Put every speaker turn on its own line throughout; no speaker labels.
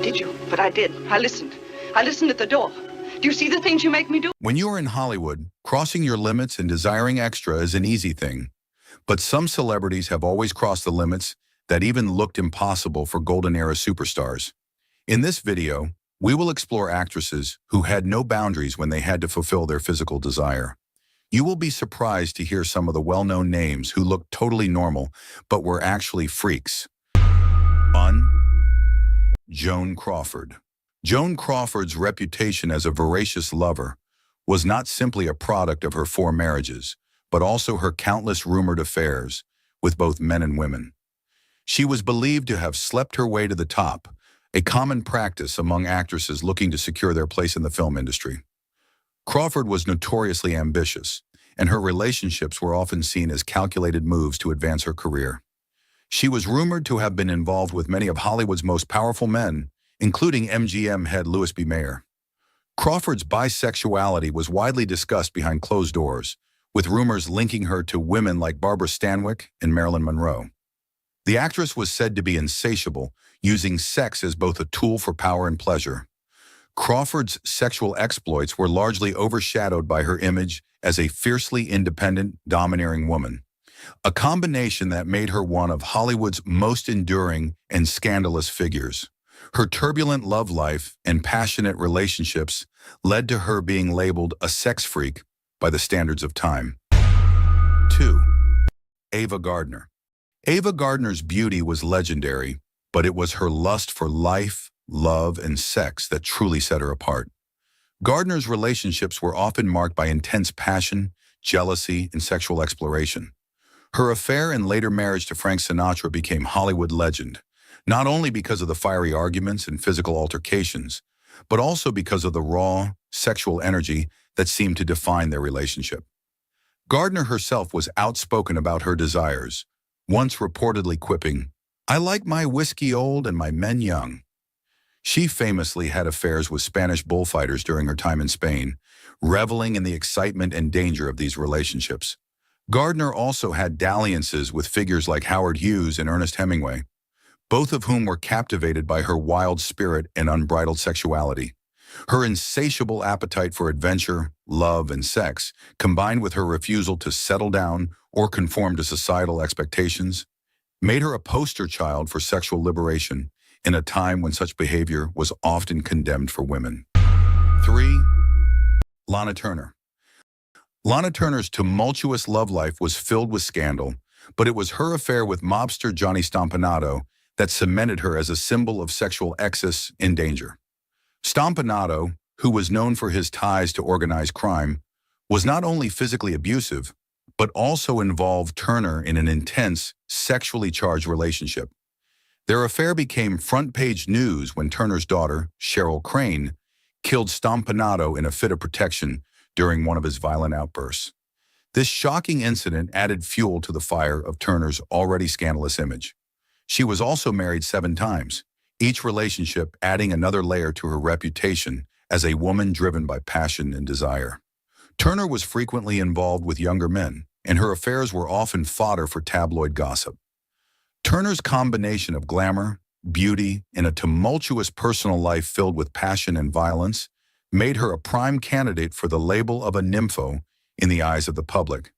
Did you? But I did. I listened. I listened at the door. Do you see the things you make me do?
When you're in Hollywood, crossing your limits and desiring extra is an easy thing. But some celebrities have always crossed the limits that even looked impossible for golden era superstars. In this video, we will explore actresses who had no boundaries when they had to fulfill their physical desire. You will be surprised to hear some of the well-known names who looked totally normal, but were actually freaks. Joan Crawford. Joan Crawford's reputation as a voracious lover was not simply a product of her 4 marriages, but also her countless rumored affairs with both men and women. She was believed to have slept her way to the top, a common practice among actresses looking to secure their place in the film industry. Crawford was notoriously ambitious, and her relationships were often seen as calculated moves to advance her career. She was rumored to have been involved with many of Hollywood's most powerful men, including MGM head Louis B. Mayer. Crawford's bisexuality was widely discussed behind closed doors, with rumors linking her to women like Barbara Stanwyck and Marilyn Monroe. The actress was said to be insatiable, using sex as both a tool for power and pleasure. Crawford's sexual exploits were largely overshadowed by her image as a fiercely independent, domineering woman, a combination that made her one of Hollywood's most enduring and scandalous figures. Her turbulent love life and passionate relationships led to her being labeled a sex freak by the standards of time. 2. Ava Gardner. Ava Gardner's beauty was legendary, but it was her lust for life, love, and sex that truly set her apart. Gardner's relationships were often marked by intense passion, jealousy, and sexual exploration. Her affair and later marriage to Frank Sinatra became Hollywood legend, not only because of the fiery arguments and physical altercations, but also because of the raw, sexual energy that seemed to define their relationship. Gardner herself was outspoken about her desires, once reportedly quipping, "I like my whiskey old and my men young." She famously had affairs with Spanish bullfighters during her time in Spain, reveling in the excitement and danger of these relationships. Gardner also had dalliances with figures like Howard Hughes and Ernest Hemingway, both of whom were captivated by her wild spirit and unbridled sexuality. Her insatiable appetite for adventure, love, and sex, combined with her refusal to settle down or conform to societal expectations, made her a poster child for sexual liberation in a time when such behavior was often condemned for women. 3. Lana Turner. Lana Turner's tumultuous love life was filled with scandal, but it was her affair with mobster Johnny Stompanato that cemented her as a symbol of sexual excess and danger. Stompanato, who was known for his ties to organized crime, was not only physically abusive, but also involved Turner in an intense, sexually charged relationship. Their affair became front-page news when Turner's daughter, Cheryl Crane, killed Stompanato in a fit of protection during one of his violent outbursts. This shocking incident added fuel to the fire of Turner's already scandalous image. She was also married 7 times, each relationship adding another layer to her reputation as a woman driven by passion and desire. Turner was frequently involved with younger men, and her affairs were often fodder for tabloid gossip. Turner's combination of glamour, beauty, and a tumultuous personal life filled with passion and violence made her a prime candidate for the label of a nympho in the eyes of the public,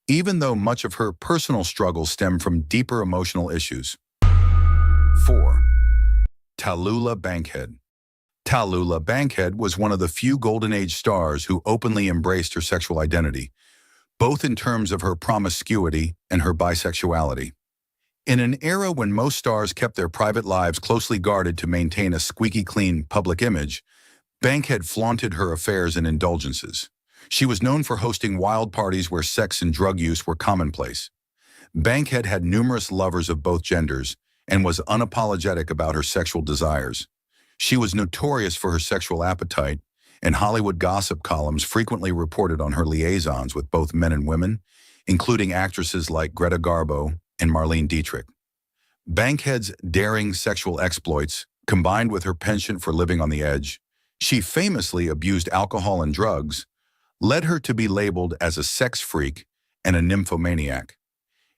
even though much of her personal struggles stem from deeper emotional issues. 4. Tallulah Bankhead. Tallulah Bankhead was one of the few Golden Age stars who openly embraced her sexual identity, both in terms of her promiscuity and her bisexuality. In an era when most stars kept their private lives closely guarded to maintain a squeaky clean public image, Bankhead flaunted her affairs and indulgences. She was known for hosting wild parties where sex and drug use were commonplace. Bankhead had numerous lovers of both genders and was unapologetic about her sexual desires. She was notorious for her sexual appetite, and Hollywood gossip columns frequently reported on her liaisons with both men and women, including actresses like Greta Garbo and Marlene Dietrich. Bankhead's daring sexual exploits, combined with her penchant for living on the edge, she famously abused alcohol and drugs, led her to be labeled as a sex freak and a nymphomaniac.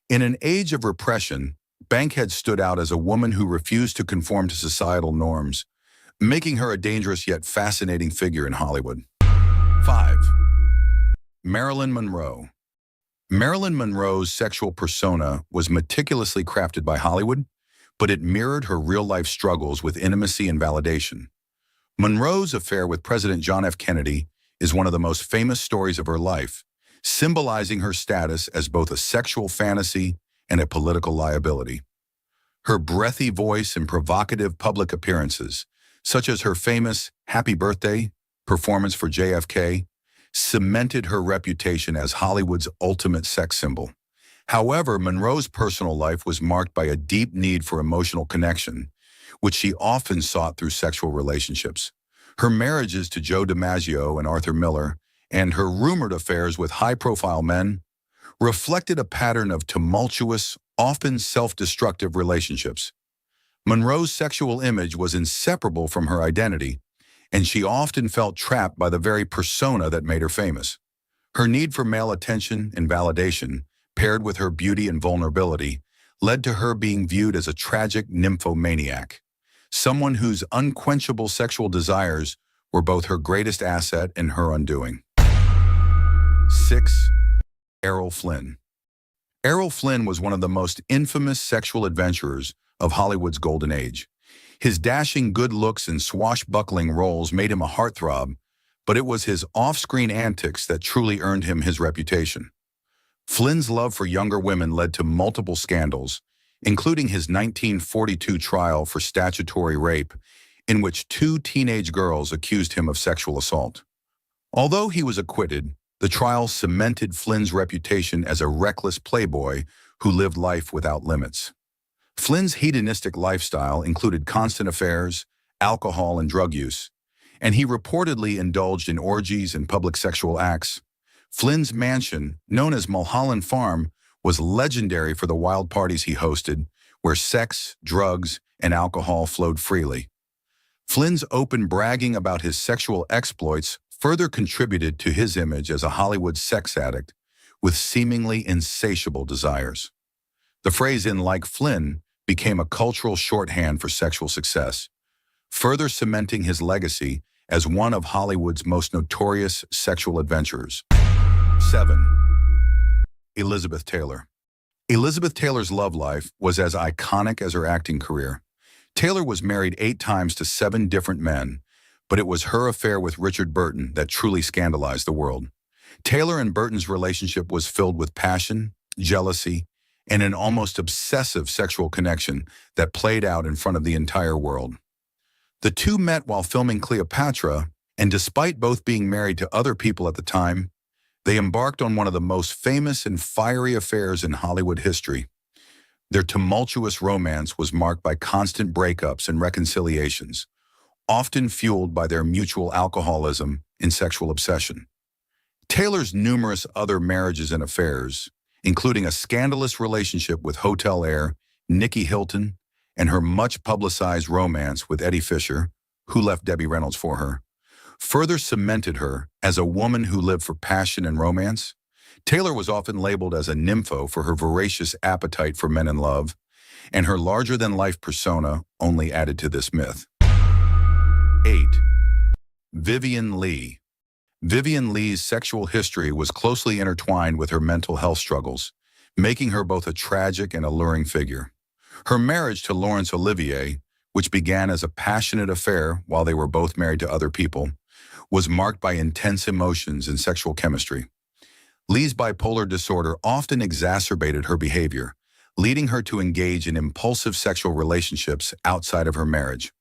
In an age of repression, Bankhead stood out as a woman who refused to conform to societal norms, making her a dangerous yet fascinating figure in Hollywood. 5. Marilyn Monroe. Marilyn Monroe's sexual persona was meticulously crafted by Hollywood, but it mirrored her real-life struggles with intimacy and validation. Monroe's affair with President John F. Kennedy is one of the most famous stories of her life, symbolizing her status as both a sexual fantasy and a political liability. Her breathy voice and provocative public appearances, such as her famous Happy Birthday performance for JFK, cemented her reputation as Hollywood's ultimate sex symbol. However, Monroe's personal life was marked by a deep need for emotional connection, which she often sought through sexual relationships. Her marriages to Joe DiMaggio and Arthur Miller, and her rumored affairs with high-profile men, reflected a pattern of tumultuous, often self-destructive relationships. Monroe's sexual image was inseparable from her identity, and she often felt trapped by the very persona that made her famous. Her need for male attention and validation, paired with her beauty and vulnerability, led to her being viewed as a tragic nymphomaniac, someone whose unquenchable sexual desires were both her greatest asset and her undoing. 6. Errol Flynn. Errol Flynn was one of the most infamous sexual adventurers of Hollywood's golden age. His dashing good looks and swashbuckling roles made him a heartthrob, but it was his off-screen antics that truly earned him his reputation. Flynn's love for younger women led to multiple scandals, including his 1942 trial for statutory rape, in which 2 teenage girls accused him of sexual assault. Although he was acquitted, the trial cemented Flynn's reputation as a reckless playboy who lived life without limits. Flynn's hedonistic lifestyle included constant affairs, alcohol, and drug use, and he reportedly indulged in orgies and public sexual acts. Flynn's mansion, known as Mulholland Farm, was legendary for the wild parties he hosted, where sex, drugs, and alcohol flowed freely. Flynn's open bragging about his sexual exploits further contributed to his image as a Hollywood sex addict with seemingly insatiable desires. The phrase "in like Flynn" became a cultural shorthand for sexual success, further cementing his legacy as one of Hollywood's most notorious sexual adventurers. 7. Elizabeth Taylor. Elizabeth Taylor's love life was as iconic as her acting career. Taylor was married 8 times to 7 different men, but it was her affair with Richard Burton that truly scandalized the world. Taylor and Burton's relationship was filled with passion, jealousy, and an almost obsessive sexual connection that played out in front of the entire world. The two met while filming Cleopatra, and despite both being married to other people at the time, they embarked on one of the most famous and fiery affairs in Hollywood history. Their tumultuous romance was marked by constant breakups and reconciliations, often fueled by their mutual alcoholism and sexual obsession. Taylor's numerous other marriages and affairs, including a scandalous relationship with hotel heir Nikki Hilton and her much-publicized romance with Eddie Fisher, who left Debbie Reynolds for her, further cemented her as a woman who lived for passion and romance. Taylor was often labeled as a nympho for her voracious appetite for men in love, and her larger-than-life persona only added to this myth. 8. Vivien Leigh. Vivien Leigh's sexual history was closely intertwined with her mental health struggles, making her both a tragic and alluring figure. Her marriage to Laurence Olivier, which began as a passionate affair while they were both married to other people, was marked by intense emotions and sexual chemistry. Leigh's bipolar disorder often exacerbated her behavior, leading her to engage in impulsive sexual relationships outside of her marriage.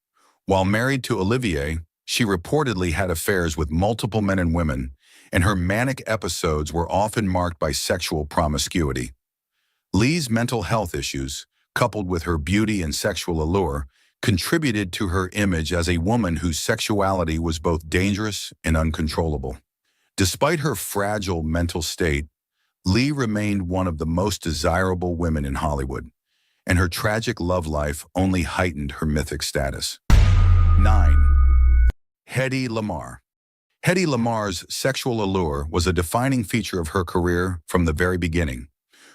While married to Olivier, she reportedly had affairs with multiple men and women, and her manic episodes were often marked by sexual promiscuity. Leigh's mental health issues, coupled with her beauty and sexual allure, contributed to her image as a woman whose sexuality was both dangerous and uncontrollable. Despite her fragile mental state, Leigh remained one of the most desirable women in Hollywood, and her tragic love life only heightened her mythic status. 9. Hedy Lamarr. Hedy Lamarr's sexual allure was a defining feature of her career from the very beginning.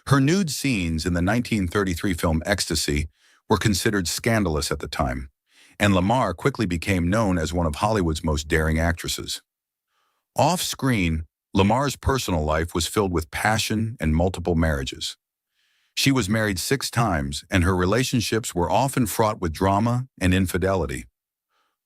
Her nude scenes in the 1933 film Ecstasy were considered scandalous at the time, and Lamar quickly became known as one of Hollywood's most daring actresses. Off-screen, Lamar's personal life was filled with passion and multiple marriages. She was married 6 times, and her relationships were often fraught with drama and infidelity.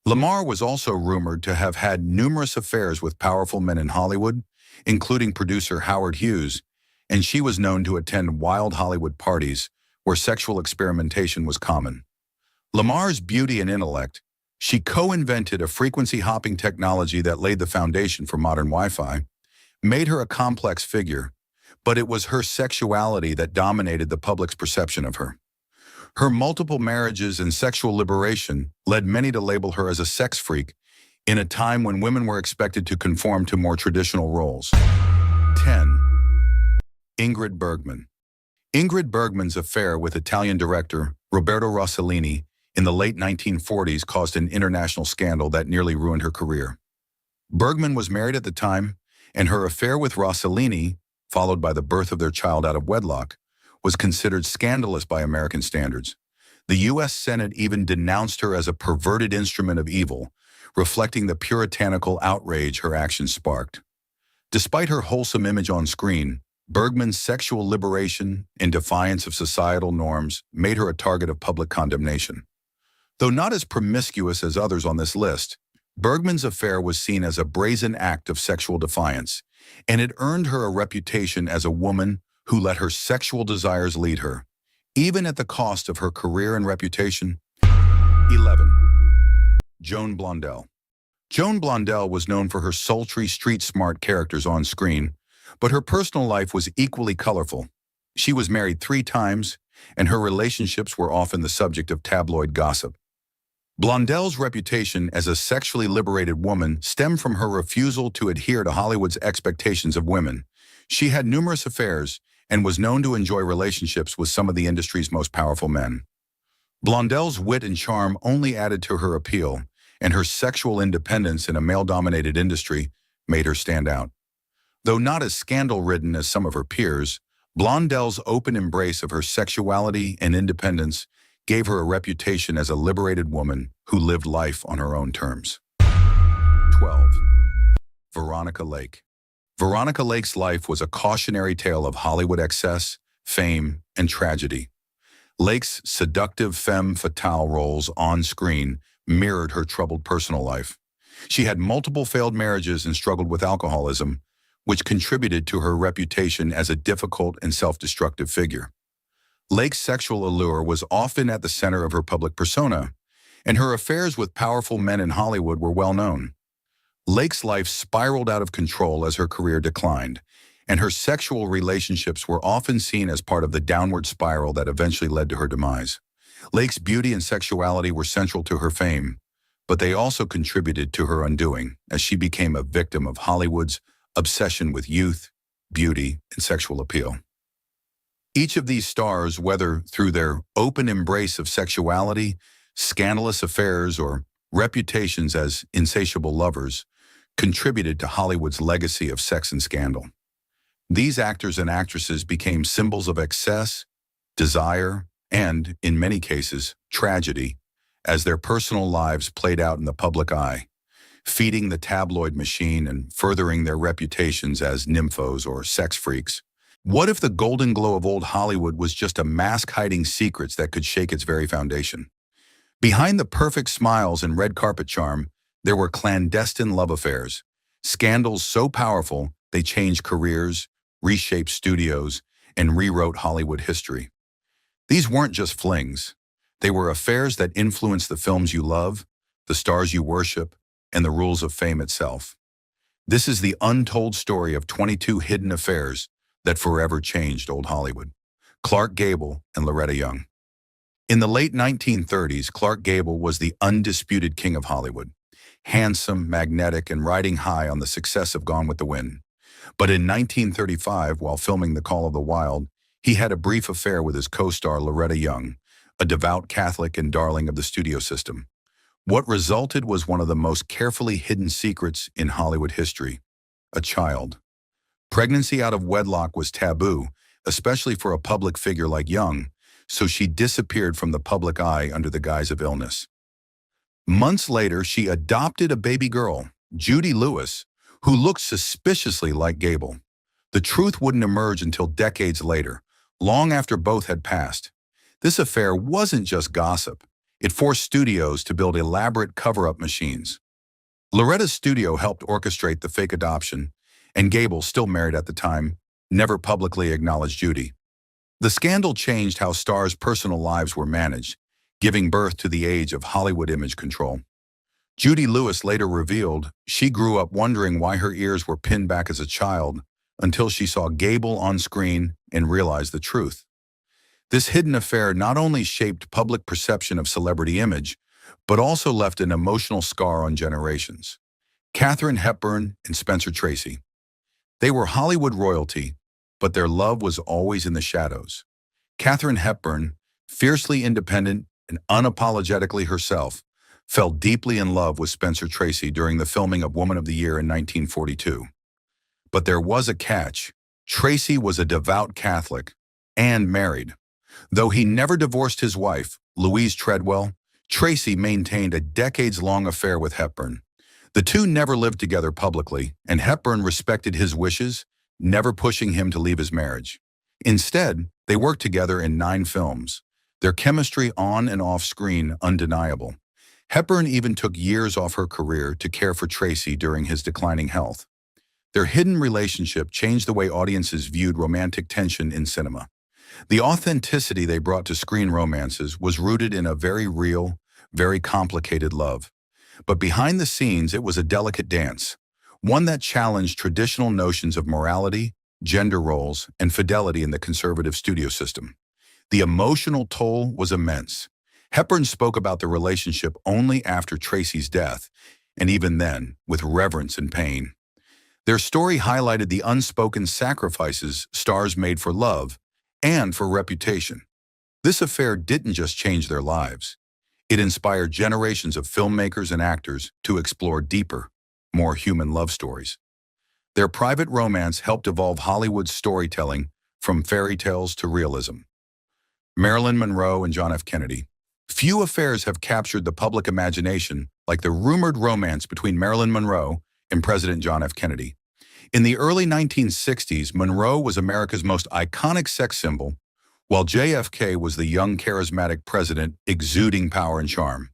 Lamar was also rumored to have had numerous affairs with powerful men in Hollywood, including producer Howard Hughes, and she was known to attend wild Hollywood parties where sexual experimentation was common. Lamar's beauty and intellect, she co-invented a frequency-hopping technology that laid the foundation for modern Wi-Fi, made her a complex figure, but it was her sexuality that dominated the public's perception of her. Her multiple marriages and sexual liberation led many to label her as a sex freak in a time when women were expected to conform to more traditional roles. 10. Ingrid Bergman. Ingrid Bergman's affair with Italian director Roberto Rossellini in the late 1940s caused an international scandal that nearly ruined her career. Bergman was married at the time, and her affair with Rossellini, followed by the birth of their child out of wedlock, was considered scandalous by American standards. The U.S. Senate even denounced her as a perverted instrument of evil, reflecting the puritanical outrage her actions sparked. Despite her wholesome image on screen, Bergman's sexual liberation, in defiance of societal norms, made her a target of public condemnation. Though not as promiscuous as others on this list, Bergman's affair was seen as a brazen act of sexual defiance, and it earned her a reputation as a woman who let her sexual desires lead her, even at the cost of her career and reputation. 11. Joan Blondell. Joan Blondell was known for her sultry, street-smart characters on screen, but her personal life was equally colorful. She was married 3 times, and her relationships were often the subject of tabloid gossip. Blondell's reputation as a sexually liberated woman stemmed from her refusal to adhere to Hollywood's expectations of women. She had numerous affairs and was known to enjoy relationships with some of the industry's most powerful men. Blondell's wit and charm only added to her appeal, and her sexual independence in a male-dominated industry made her stand out. Though not as scandal-ridden as some of her peers, Blondell's open embrace of her sexuality and independence gave her a reputation as a liberated woman who lived life on her own terms. 12. Veronica Lake. Veronica Lake's life was a cautionary tale of Hollywood excess, fame, and tragedy. Lake's seductive femme fatale roles on screen mirrored her troubled personal life. She had multiple failed marriages and struggled with alcoholism, which contributed to her reputation as a difficult and self-destructive figure. Lake's sexual allure was often at the center of her public persona, and her affairs with powerful men in Hollywood were well known. Lake's life spiraled out of control as her career declined, and her sexual relationships were often seen as part of the downward spiral that eventually led to her demise. Lake's beauty and sexuality were central to her fame, but they also contributed to her undoing as she became a victim of Hollywood's obsession with youth, beauty, and sexual appeal. Each of these stars, whether through their open embrace of sexuality, scandalous affairs, or reputations as insatiable lovers, contributed to Hollywood's legacy of sex and scandal. These actors and actresses became symbols of excess, desire, and, in many cases, tragedy, as their personal lives played out in the public eye, feeding the tabloid machine and furthering their reputations as nymphos or sex freaks. What if the golden glow of old Hollywood was just a mask hiding secrets that could shake its very foundation? Behind the perfect smiles and red carpet charm, there were clandestine love affairs, scandals so powerful they changed careers, reshaped studios, and rewrote Hollywood history. These weren't just flings. They were affairs that influenced the films you love, the stars you worship, and the rules of fame itself. This is the untold story of 22 hidden affairs that forever changed old Hollywood. Clark Gable and Loretta Young. In the late 1930s, Clark Gable was the undisputed king of Hollywood, handsome, magnetic, and riding high on the success of Gone with the Wind. But in 1935, while filming The Call of the Wild, he had a brief affair with his co-star Loretta Young, a devout Catholic and darling of the studio system. What resulted was one of the most carefully hidden secrets in Hollywood history: a child. Pregnancy out of wedlock was taboo, especially for a public figure like Young, so she disappeared from the public eye under the guise of illness. Months later, she adopted a baby girl, Judy Lewis, who looked suspiciously like Gable. The truth wouldn't emerge until decades later, long after both had passed. This affair wasn't just gossip. It forced studios to build elaborate cover-up machines. Loretta's studio helped orchestrate the fake adoption, and Gable, still married at the time, never publicly acknowledged Judy. The scandal changed how stars' personal lives were managed, giving birth to the age of Hollywood image control. Judy Lewis later revealed she grew up wondering why her ears were pinned back as a child until she saw Gable on screen and realized the truth. This hidden affair not only shaped public perception of celebrity image, but also left an emotional scar on generations. Katharine Hepburn and Spencer Tracy. They were Hollywood royalty, but their love was always in the shadows. Katharine Hepburn, fiercely independent and unapologetically herself, fell deeply in love with Spencer Tracy during the filming of Woman of the Year in 1942. But there was a catch. Tracy was a devout Catholic and married. Though he never divorced his wife, Louise Treadwell, Tracy maintained a decades-long affair with Hepburn. The two never lived together publicly, and Hepburn respected his wishes, never pushing him to leave his marriage. Instead, they worked together in 9 films, their chemistry on and off screen undeniable. Hepburn even took years off her career to care for Tracy during his declining health. Their hidden relationship changed the way audiences viewed romantic tension in cinema. The authenticity they brought to screen romances was rooted in a very real, very complicated love. But behind the scenes, it was a delicate dance, one that challenged traditional notions of morality, gender roles, and fidelity in the conservative studio system. The emotional toll was immense. Hepburn spoke about the relationship only after Tracy's death, and even then, with reverence and pain. Their story highlighted the unspoken sacrifices stars made for love and for reputation. This affair didn't just change their lives. It inspired generations of filmmakers and actors to explore deeper, more human love stories. Their private romance helped evolve Hollywood's storytelling from fairy tales to realism. Marilyn Monroe and John F. Kennedy. Few affairs have captured the public imagination like the rumored romance between Marilyn Monroe and President John F. Kennedy. In the early 1960s, Monroe was America's most iconic sex symbol, while JFK was the young, charismatic president exuding power and charm.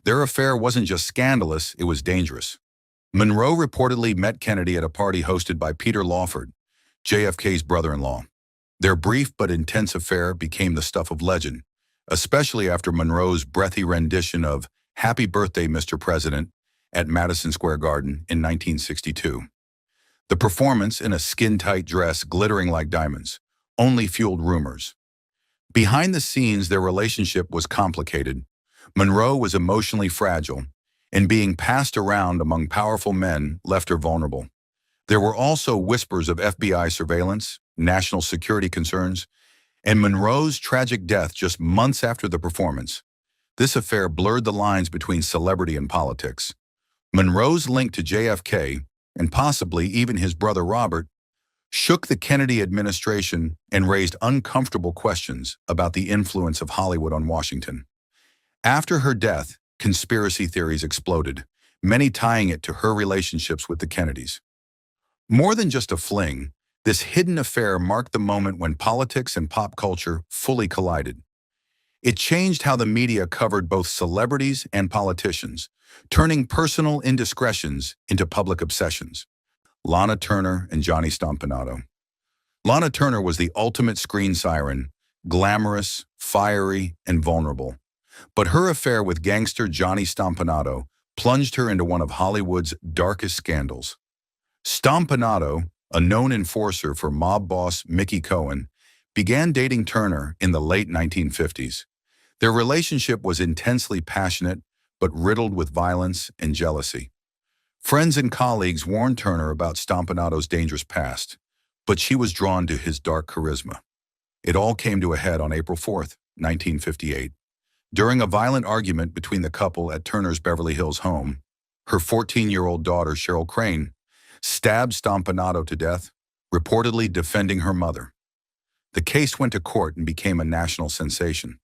Their affair wasn't just scandalous, it was dangerous. Monroe reportedly met Kennedy at a party hosted by Peter Lawford, JFK's brother-in-law. Their brief but intense affair became the stuff of legend, especially after Monroe's breathy rendition of "Happy Birthday, Mr. President" at Madison Square Garden in 1962. The performance, in a skin-tight dress glittering like diamonds, only fueled rumors. Behind the scenes, their relationship was complicated. Monroe was emotionally fragile, and being passed around among powerful men left her vulnerable. There were also whispers of FBI surveillance, national security concerns, and Monroe's tragic death just months after the performance. This affair blurred the lines between celebrity and politics. Monroe's link to JFK, and possibly even his brother Robert, shook the Kennedy administration and raised uncomfortable questions about the influence of Hollywood on Washington. After her death, conspiracy theories exploded, many tying it to her relationships with the Kennedys. More than just a fling, this hidden affair marked the moment when politics and pop culture fully collided. It changed how the media covered both celebrities and politicians, turning personal indiscretions into public obsessions. Lana Turner and Johnny Stompanato. Lana Turner was the ultimate screen siren, glamorous, fiery, and vulnerable. But her affair with gangster Johnny Stompanato plunged her into one of Hollywood's darkest scandals. Stompanato, a known enforcer for mob boss Mickey Cohen, began dating Turner in the late 1950s. Their relationship was intensely passionate, but riddled with violence and jealousy. Friends and colleagues warned Turner about Stompanato's dangerous past, but she was drawn to his dark charisma. It all came to a head on April 4, 1958. During a violent argument between the couple at Turner's Beverly Hills home, her 14-year-old daughter, Cheryl Crane, stabbed Stompanato to death, reportedly defending her mother. The case went to court and became a national sensation.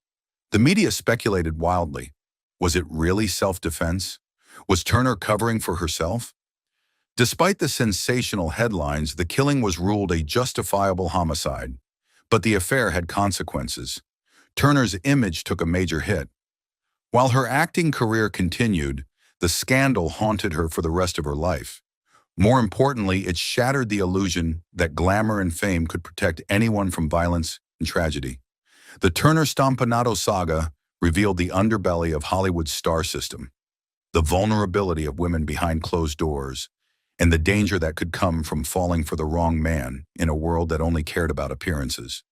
The media speculated wildly. Was it really self-defense? Was Turner covering for herself? Despite the sensational headlines, the killing was ruled a justifiable homicide. But the affair had consequences. Turner's image took a major hit. While her acting career continued, the scandal haunted her for the rest of her life. More importantly, it shattered the illusion that glamour and fame could protect anyone from violence and tragedy. The Turner Stompanato saga revealed the underbelly of Hollywood's star system, the vulnerability of women behind closed doors, and the danger that could come from falling for the wrong man in a world that only cared about appearances.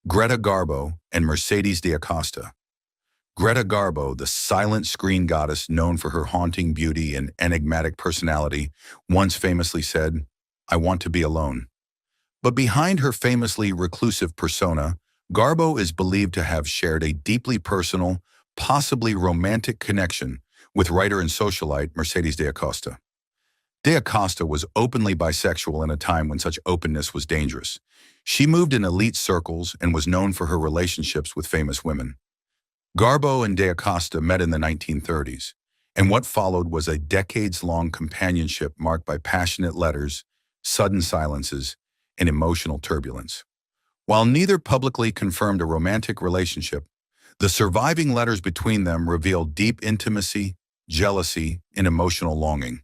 Greta Garbo and Mercedes Acosta. Greta Garbo, the silent screen goddess known for her haunting beauty and enigmatic personality, once famously said, "I want to be alone." But behind her famously reclusive persona, Garbo is believed to have shared a deeply personal, possibly romantic connection with writer and socialite Mercedes Acosta. Acosta was openly bisexual in a time when such openness was dangerous. She moved in elite circles and was known for her relationships with famous women. Garbo and Acosta met in the 1930s, and what followed was a decades-long companionship marked by passionate letters, sudden silences, and emotional turbulence. While neither publicly confirmed a romantic relationship, the surviving letters between them revealed deep intimacy, jealousy, and emotional longing.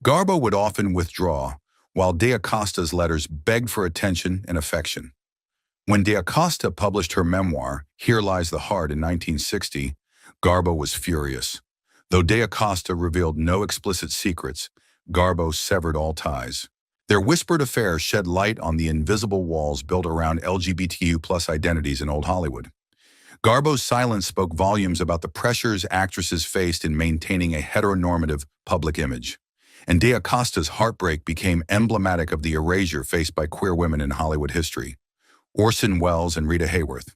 Garbo would often withdraw, while Acosta's letters begged for attention and affection. When Acosta published her memoir, Here Lies the Heart, in 1960, Garbo was furious. Though Acosta revealed no explicit secrets, Garbo severed all ties. Their whispered affair shed light on the invisible walls built around LGBTQ+ identities in old Hollywood. Garbo's silence spoke volumes about the pressures actresses faced in maintaining a heteronormative public image. And Acosta's heartbreak became emblematic of the erasure faced by queer women in Hollywood history. Orson Welles and Rita Hayworth.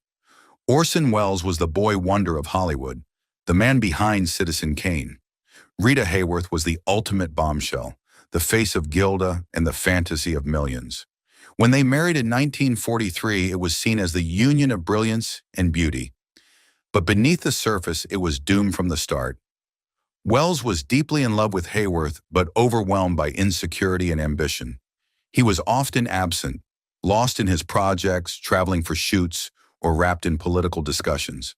Orson Welles was the boy wonder of Hollywood, the man behind Citizen Kane. Rita Hayworth was the ultimate bombshell, the face of Gilda and the fantasy of millions. When they married in 1943, it was seen as the union of brilliance and beauty. But beneath the surface, it was doomed from the start. Welles was deeply in love with Hayworth, but overwhelmed by insecurity and ambition. He was often absent, lost in his projects, traveling for shoots, or wrapped in political discussions.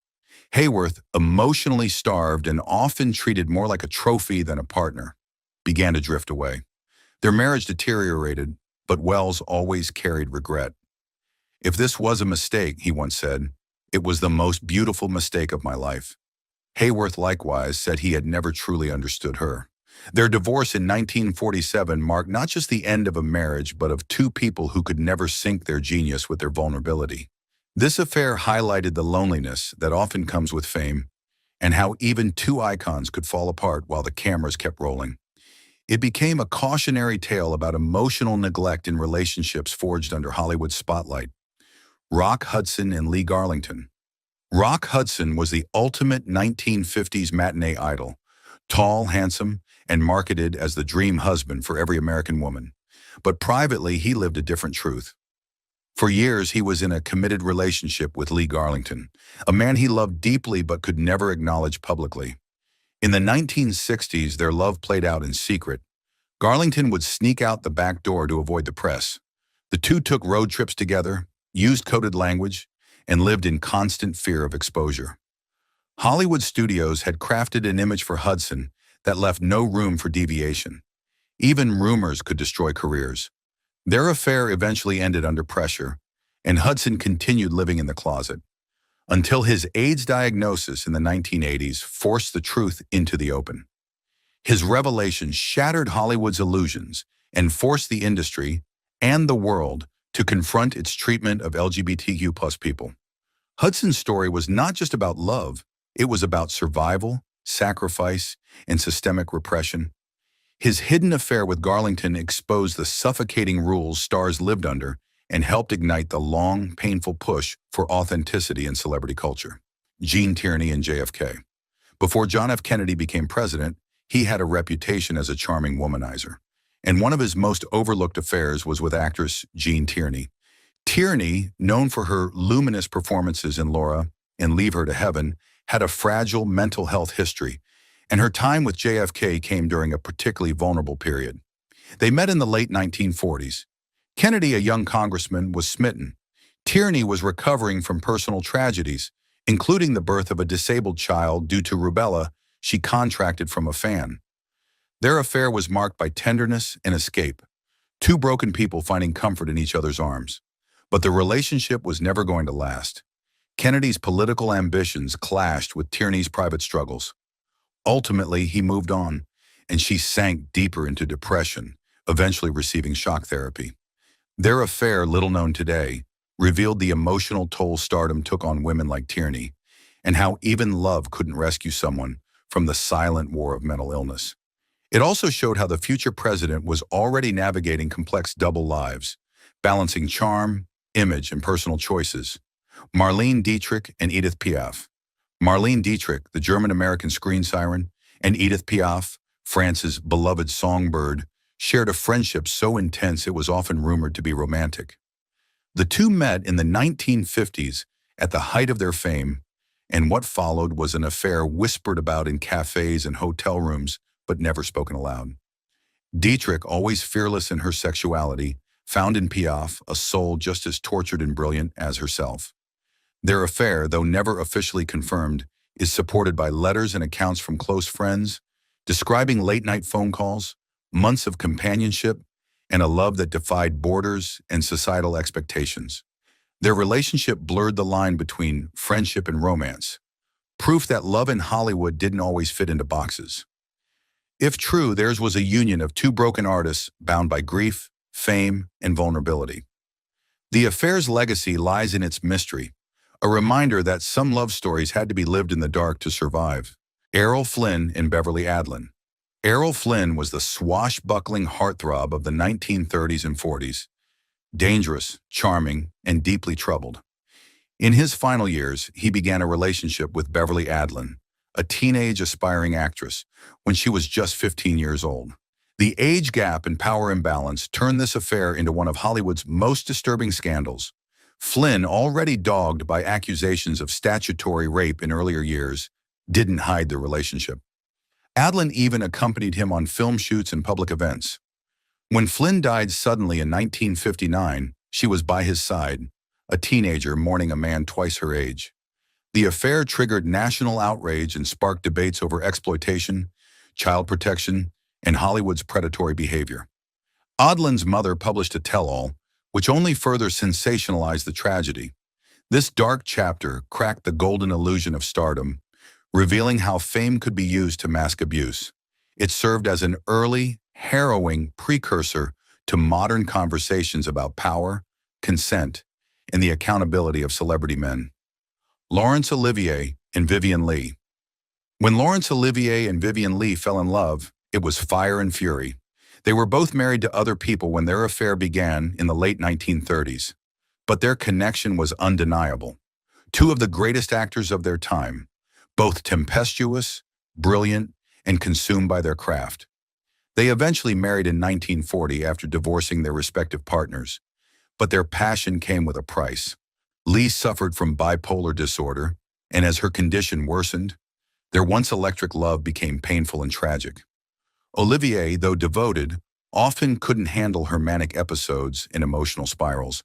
Hayworth, emotionally starved and often treated more like a trophy than a partner, began to drift away. Their marriage deteriorated, but Welles always carried regret. "If this was a mistake," he once said, "it was the most beautiful mistake of my life." Hayworth likewise said he had never truly understood her. Their divorce in 1947 marked not just the end of a marriage, but of two people who could never sync their genius with their vulnerability. This affair highlighted the loneliness that often comes with fame, and how even two icons could fall apart while the cameras kept rolling. It became a cautionary tale about emotional neglect in relationships forged under Hollywood's spotlight. Rock Hudson and Lee Garlington. Rock Hudson was the ultimate 1950s matinee idol, tall, handsome, and marketed as the dream husband for every American woman. But privately, he lived a different truth. For years, he was in a committed relationship with Lee Garlington, a man he loved deeply but could never acknowledge publicly. In the 1960s, their love played out in secret. Garlington would sneak out the back door to avoid the press. The two took road trips together, used coded language, and lived in constant fear of exposure. Hollywood studios had crafted an image for Hudson that left no room for deviation. Even rumors could destroy careers. Their affair eventually ended under pressure, and Hudson continued living in the closet, until his AIDS diagnosis in the 1980s forced the truth into the open. His revelation shattered Hollywood's illusions and forced the industry and the world to confront its treatment of LGBTQ+ people. Hudson's story was not just about love, it was about survival, sacrifice, and systemic repression. His hidden affair with Garlington exposed the suffocating rules stars lived under and helped ignite the long, painful push for authenticity in celebrity culture. Gene Tierney and JFK. Before John F. Kennedy became president, he had a reputation as a charming womanizer, and one of his most overlooked affairs was with actress Gene Tierney. Tierney, known for her luminous performances in Laura and Leave Her to Heaven, had a fragile mental health history, and her time with JFK came during a particularly vulnerable period. They met in the late 1940s. Kennedy, a young congressman, was smitten. Tierney was recovering from personal tragedies, including the birth of a disabled child due to rubella she contracted from a fan. Their affair was marked by tenderness and escape, two broken people finding comfort in each other's arms. But the relationship was never going to last. Kennedy's political ambitions clashed with Tierney's private struggles. Ultimately, he moved on, and she sank deeper into depression, eventually receiving shock therapy. Their affair, little known today, revealed the emotional toll stardom took on women like Tierney, and how even love couldn't rescue someone from the silent war of mental illness. It also showed how the future president was already navigating complex double lives, balancing charm, image, and personal choices. Marlene Dietrich and Edith Piaf. Marlene Dietrich, the German-American screen siren, and Edith Piaf, France's beloved songbird, shared a friendship so intense it was often rumored to be romantic. The two met in the 1950s at the height of their fame, and what followed was an affair whispered about in cafes and hotel rooms, but never spoken aloud. Dietrich, always fearless in her sexuality, found in Piaf a soul just as tortured and brilliant as herself. Their affair, though never officially confirmed, is supported by letters and accounts from close friends, describing late-night phone calls, months of companionship, and a love that defied borders and societal expectations. Their relationship blurred the line between friendship and romance, proof that love in Hollywood didn't always fit into boxes. If true, theirs was a union of two broken artists bound by grief, fame, and vulnerability. The affair's legacy lies in its mystery, a reminder that some love stories had to be lived in the dark to survive. Errol Flynn and Beverly Adlin. Errol Flynn was the swashbuckling heartthrob of the 1930s and 40s, dangerous, charming, and deeply troubled. In his final years, he began a relationship with Beverly Adlin, a teenage aspiring actress, when she was just 15 years old. The age gap and power imbalance turned this affair into one of Hollywood's most disturbing scandals. Flynn, already dogged by accusations of statutory rape in earlier years, didn't hide the relationship. Adlin even accompanied him on film shoots and public events. When Flynn died suddenly in 1959, she was by his side, a teenager mourning a man twice her age. The affair triggered national outrage and sparked debates over exploitation, child protection, and Hollywood's predatory behavior. Adlin's mother published a tell-all, which only further sensationalized the tragedy. This dark chapter cracked the golden illusion of stardom, revealing how fame could be used to mask abuse. It served as an early, harrowing precursor to modern conversations about power, consent, and the accountability of celebrity men. Laurence Olivier and Vivien Leigh. When Laurence Olivier and Vivien Leigh fell in love, it was fire and fury. They were both married to other people when their affair began in the late 1930s, but their connection was undeniable. Two of the greatest actors of their time, both tempestuous, brilliant, and consumed by their craft. They eventually married in 1940 after divorcing their respective partners, but their passion came with a price. Leigh suffered from bipolar disorder, and as her condition worsened, their once electric love became painful and tragic. Olivier, though devoted, often couldn't handle her manic episodes and emotional spirals.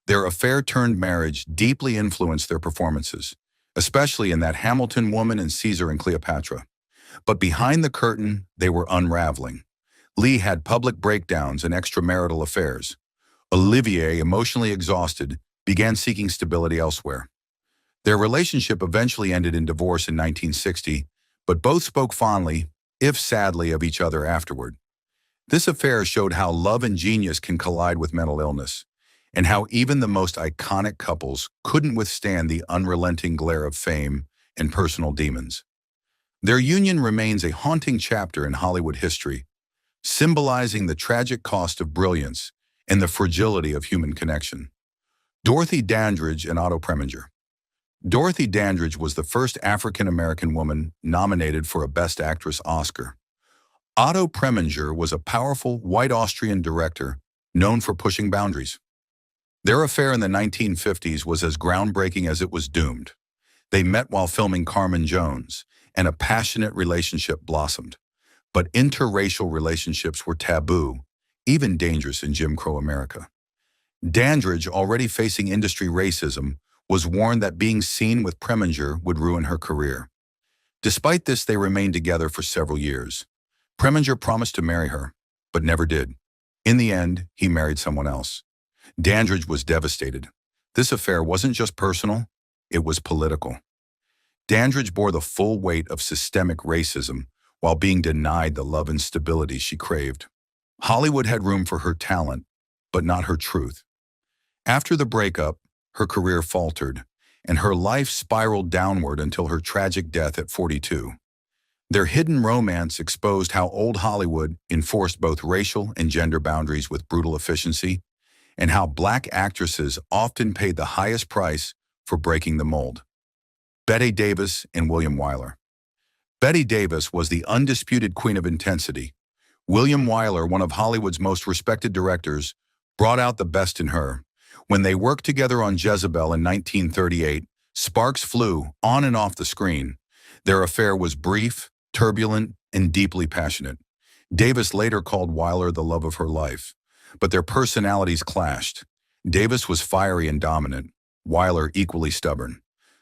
Their affair-turned-marriage deeply influenced their performances, especially in That Hamilton Woman and Caesar and Cleopatra. But behind the curtain, they were unraveling. Leigh had public breakdowns and extramarital affairs. Olivier, emotionally exhausted, began seeking stability elsewhere. Their relationship eventually ended in divorce in 1960, but both spoke fondly, if sadly, of each other afterward. This affair showed how love and genius can collide with mental illness, and how even the most iconic couples couldn't withstand the unrelenting glare of fame and personal demons. Their union remains a haunting chapter in Hollywood history, symbolizing the tragic cost of brilliance and the fragility of human connection. Dorothy Dandridge and Otto Preminger. Dorothy Dandridge was the first African-American woman nominated for a Best Actress Oscar. Otto Preminger was a powerful white Austrian director known for pushing boundaries. Their affair in the 1950s was as groundbreaking as it was doomed. They met while filming Carmen Jones, and a passionate relationship blossomed. But interracial relationships were taboo, even dangerous in Jim Crow America. Dandridge, already facing industry racism, was warned that being seen with Preminger would ruin her career. Despite this, they remained together for several years. Preminger promised to marry her, but never did. In the end, he married someone else. Dandridge was devastated. This affair wasn't just personal, it was political. Dandridge bore the full weight of systemic racism while being denied the love and stability she craved. Hollywood had room for her talent, but not her truth. After the breakup, her career faltered, and her life spiraled downward until her tragic death at 42. Their hidden romance exposed how old Hollywood enforced both racial and gender boundaries with brutal efficiency, and how Black actresses often paid the highest price for breaking the mold. Bette Davis and William Wyler. Bette Davis was the undisputed queen of intensity. William Wyler, one of Hollywood's most respected directors, brought out the best in her. When they worked together on Jezebel in 1938, sparks flew on and off the screen. Their affair was brief, turbulent, and deeply passionate. Davis later called Wyler the love of her life, but their personalities clashed. Davis was fiery and dominant, Wyler equally stubborn.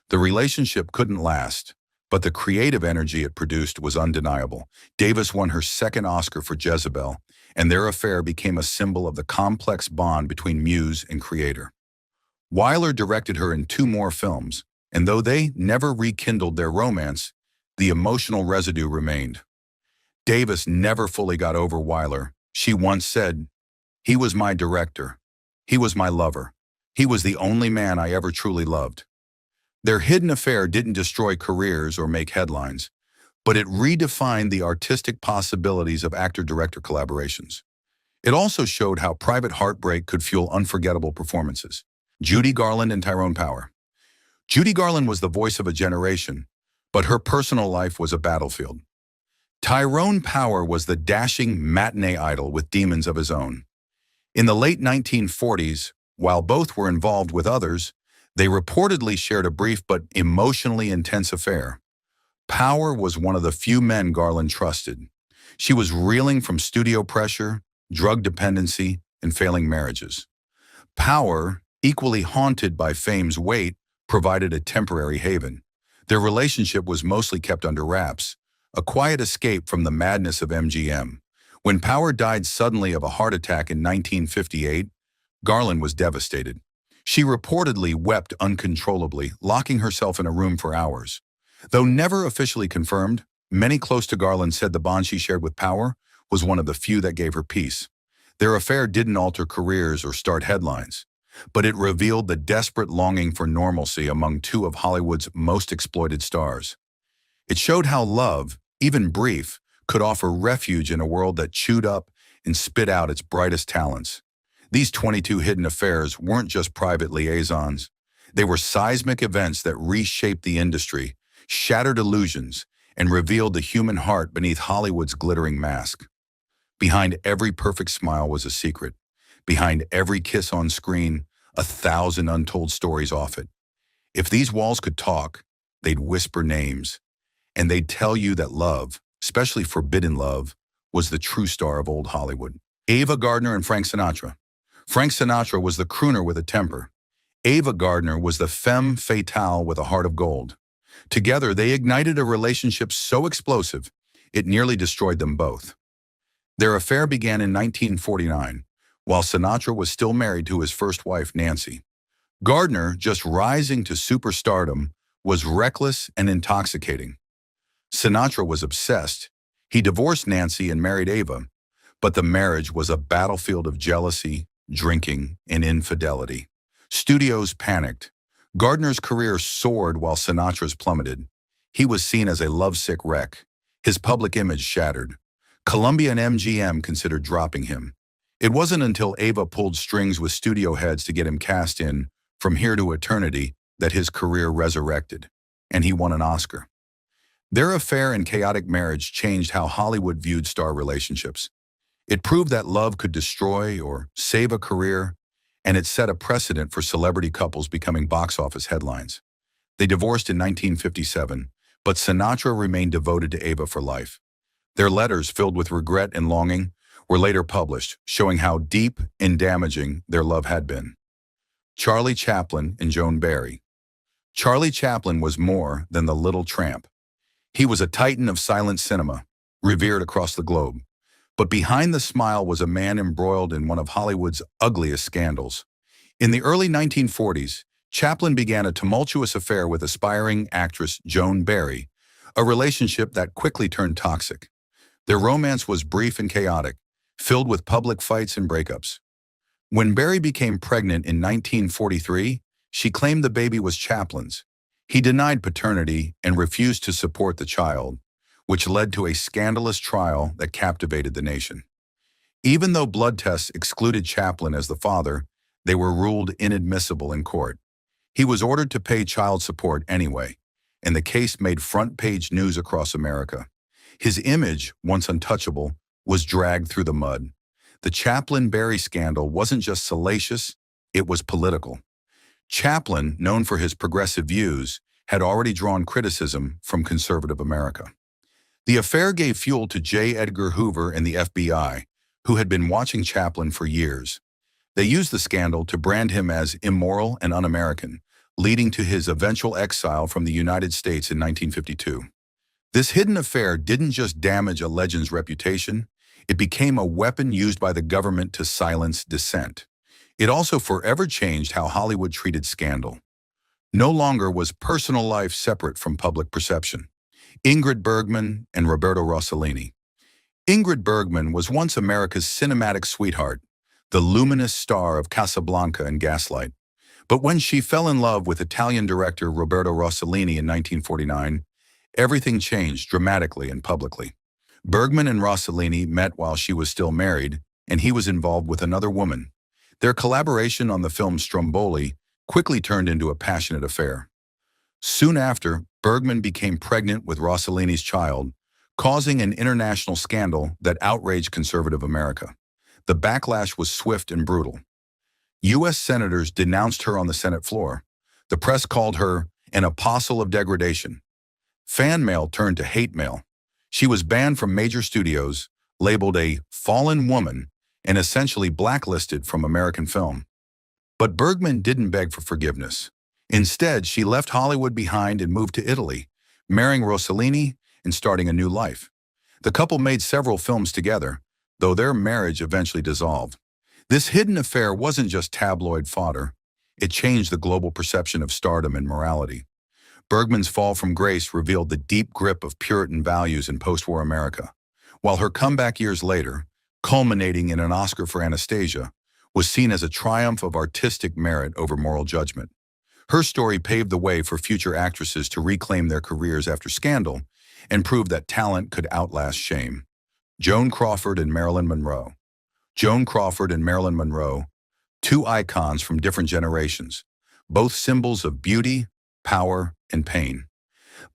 The relationship couldn't last, but the creative energy it produced was undeniable. Davis won her second Oscar for Jezebel, and their affair became a symbol of the complex bond between muse and creator. Wyler directed her in 2 more films, and though they never rekindled their romance, the emotional residue remained. Davis never fully got over Wyler. She once said, "He was my director. He was my lover. He was the only man I ever truly loved." Their hidden affair didn't destroy careers or make headlines, but it redefined the artistic possibilities of actor-director collaborations. It also showed how private heartbreak could fuel unforgettable performances. Judy Garland and Tyrone Power. Judy Garland was the voice of a generation, but her personal life was a battlefield. Tyrone Power was the dashing matinee idol with demons of his own. In the late 1940s, while both were involved with others, they reportedly shared a brief but emotionally intense affair. Power was one of the few men Garland trusted. She was reeling from studio pressure, drug dependency, and failing marriages. Power, equally haunted by fame's weight, provided a temporary haven. Their relationship was mostly kept under wraps, a quiet escape from the madness of MGM. When Power died suddenly of a heart attack in 1958, Garland was devastated. She reportedly wept uncontrollably, locking herself in a room for hours. Though never officially confirmed, many close to Garland said the bond she shared with Power was one of the few that gave her peace. Their affair didn't alter careers or start headlines, but it revealed the desperate longing for normalcy among 2 of Hollywood's most exploited stars. It showed how love, even brief, could offer refuge in a world that chewed up and spit out its brightest talents. These 22 hidden affairs weren't just private liaisons. They were seismic events that reshaped the industry, shattered illusions, and revealed the human heart beneath Hollywood's glittering mask. Behind every perfect smile was a secret. Behind every kiss on screen, 1,000 untold stories off it. If these walls could talk, they'd whisper names, and they'd tell you that love, especially forbidden love, was the true star of old Hollywood. Ava Gardner and Frank Sinatra. Frank Sinatra was the crooner with a temper. Ava Gardner was the femme fatale with a heart of gold. Together, they ignited a relationship so explosive, it nearly destroyed them both. Their affair began in 1949, while Sinatra was still married to his first wife, Nancy. Gardner, just rising to superstardom, was reckless and intoxicating. Sinatra was obsessed. He divorced Nancy and married Ava, but the marriage was a battlefield of jealousy, drinking, and infidelity. Studios panicked. Gardner's career soared while Sinatra's plummeted. He was seen as a lovesick wreck, his public image shattered. Columbia and MGM considered dropping him. It wasn't until Ava pulled strings with studio heads to get him cast in From Here to Eternity that his career resurrected, and he won an Oscar. Their affair and chaotic marriage changed how Hollywood viewed star relationships. It proved that love could destroy or save a career, and it set a precedent for celebrity couples becoming box office headlines. They divorced in 1957, but Sinatra remained devoted to Ava for life. Their letters, filled with regret and longing, were later published, showing how deep and damaging their love had been. Charlie Chaplin and Joan Barry. Charlie Chaplin was more than the little tramp. He was a titan of silent cinema, revered across the globe. But behind the smile was a man embroiled in one of Hollywood's ugliest scandals. In the early 1940s, Chaplin began a tumultuous affair with aspiring actress Joan Barry, a relationship that quickly turned toxic. Their romance was brief and chaotic, filled with public fights and breakups. When Barry became pregnant in 1943, she claimed the baby was Chaplin's. He denied paternity and refused to support the child, which led to a scandalous trial that captivated the nation. Even though blood tests excluded Chaplin as the father, they were ruled inadmissible in court. He was ordered to pay child support anyway, and the case made front-page news across America. His image, once untouchable, was dragged through the mud. The Chaplin-Barry scandal wasn't just salacious, it was political. Chaplin, known for his progressive views, had already drawn criticism from conservative America. The affair gave fuel to J. Edgar Hoover and the FBI, who had been watching Chaplin for years. They used the scandal to brand him as immoral and un-American, leading to his eventual exile from the United States in 1952. This hidden affair didn't just damage a legend's reputation, it became a weapon used by the government to silence dissent. It also forever changed how Hollywood treated scandal. No longer was personal life separate from public perception. Ingrid Bergman and Roberto Rossellini. Ingrid Bergman was once America's cinematic sweetheart, the luminous star of Casablanca and Gaslight. But when she fell in love with Italian director Roberto Rossellini in 1949, everything changed dramatically and publicly. Bergman and Rossellini met while she was still married, and he was involved with another woman. Their collaboration on the film Stromboli quickly turned into a passionate affair. Soon after, Bergman became pregnant with Rossellini's child, causing an international scandal that outraged conservative America. The backlash was swift and brutal. U.S. senators denounced her on the Senate floor. The press called her an apostle of degradation. Fan mail turned to hate mail. She was banned from major studios, labeled a fallen woman, and essentially blacklisted from American film. But Bergman didn't beg for forgiveness. Instead, she left Hollywood behind and moved to Italy, marrying Rossellini and starting a new life. The couple made several films together, though their marriage eventually dissolved. This hidden affair wasn't just tabloid fodder. It changed the global perception of stardom and morality. Bergman's fall from grace revealed the deep grip of Puritan values in post-war America, while her comeback years later, culminating in an Oscar for Anastasia, was seen as a triumph of artistic merit over moral judgment. Her story paved the way for future actresses to reclaim their careers after scandal and prove that talent could outlast shame. Joan Crawford and Marilyn Monroe. Joan Crawford and Marilyn Monroe, two icons from different generations, both symbols of beauty, power, and pain.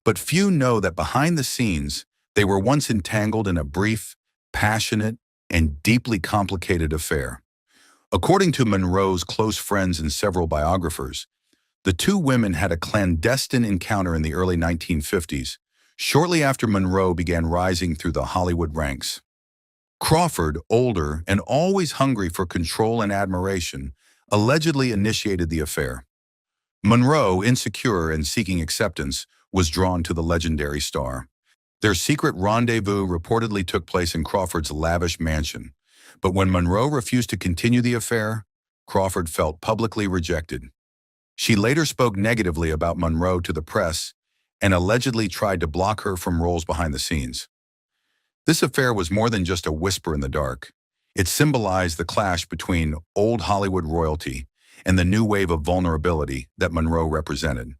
But few know that behind the scenes, they were once entangled in a brief, passionate, and deeply complicated affair. According to Monroe's close friends and several biographers, the two women had a clandestine encounter in the early 1950s, shortly after Monroe began rising through the Hollywood ranks. Crawford, older and always hungry for control and admiration, allegedly initiated the affair. Monroe, insecure and seeking acceptance, was drawn to the legendary star. Their secret rendezvous reportedly took place in Crawford's lavish mansion, but when Monroe refused to continue the affair, Crawford felt publicly rejected. She later spoke negatively about Monroe to the press and allegedly tried to block her from roles behind the scenes. This affair was more than just a whisper in the dark. It symbolized the clash between old Hollywood royalty and the new wave of vulnerability that Monroe represented.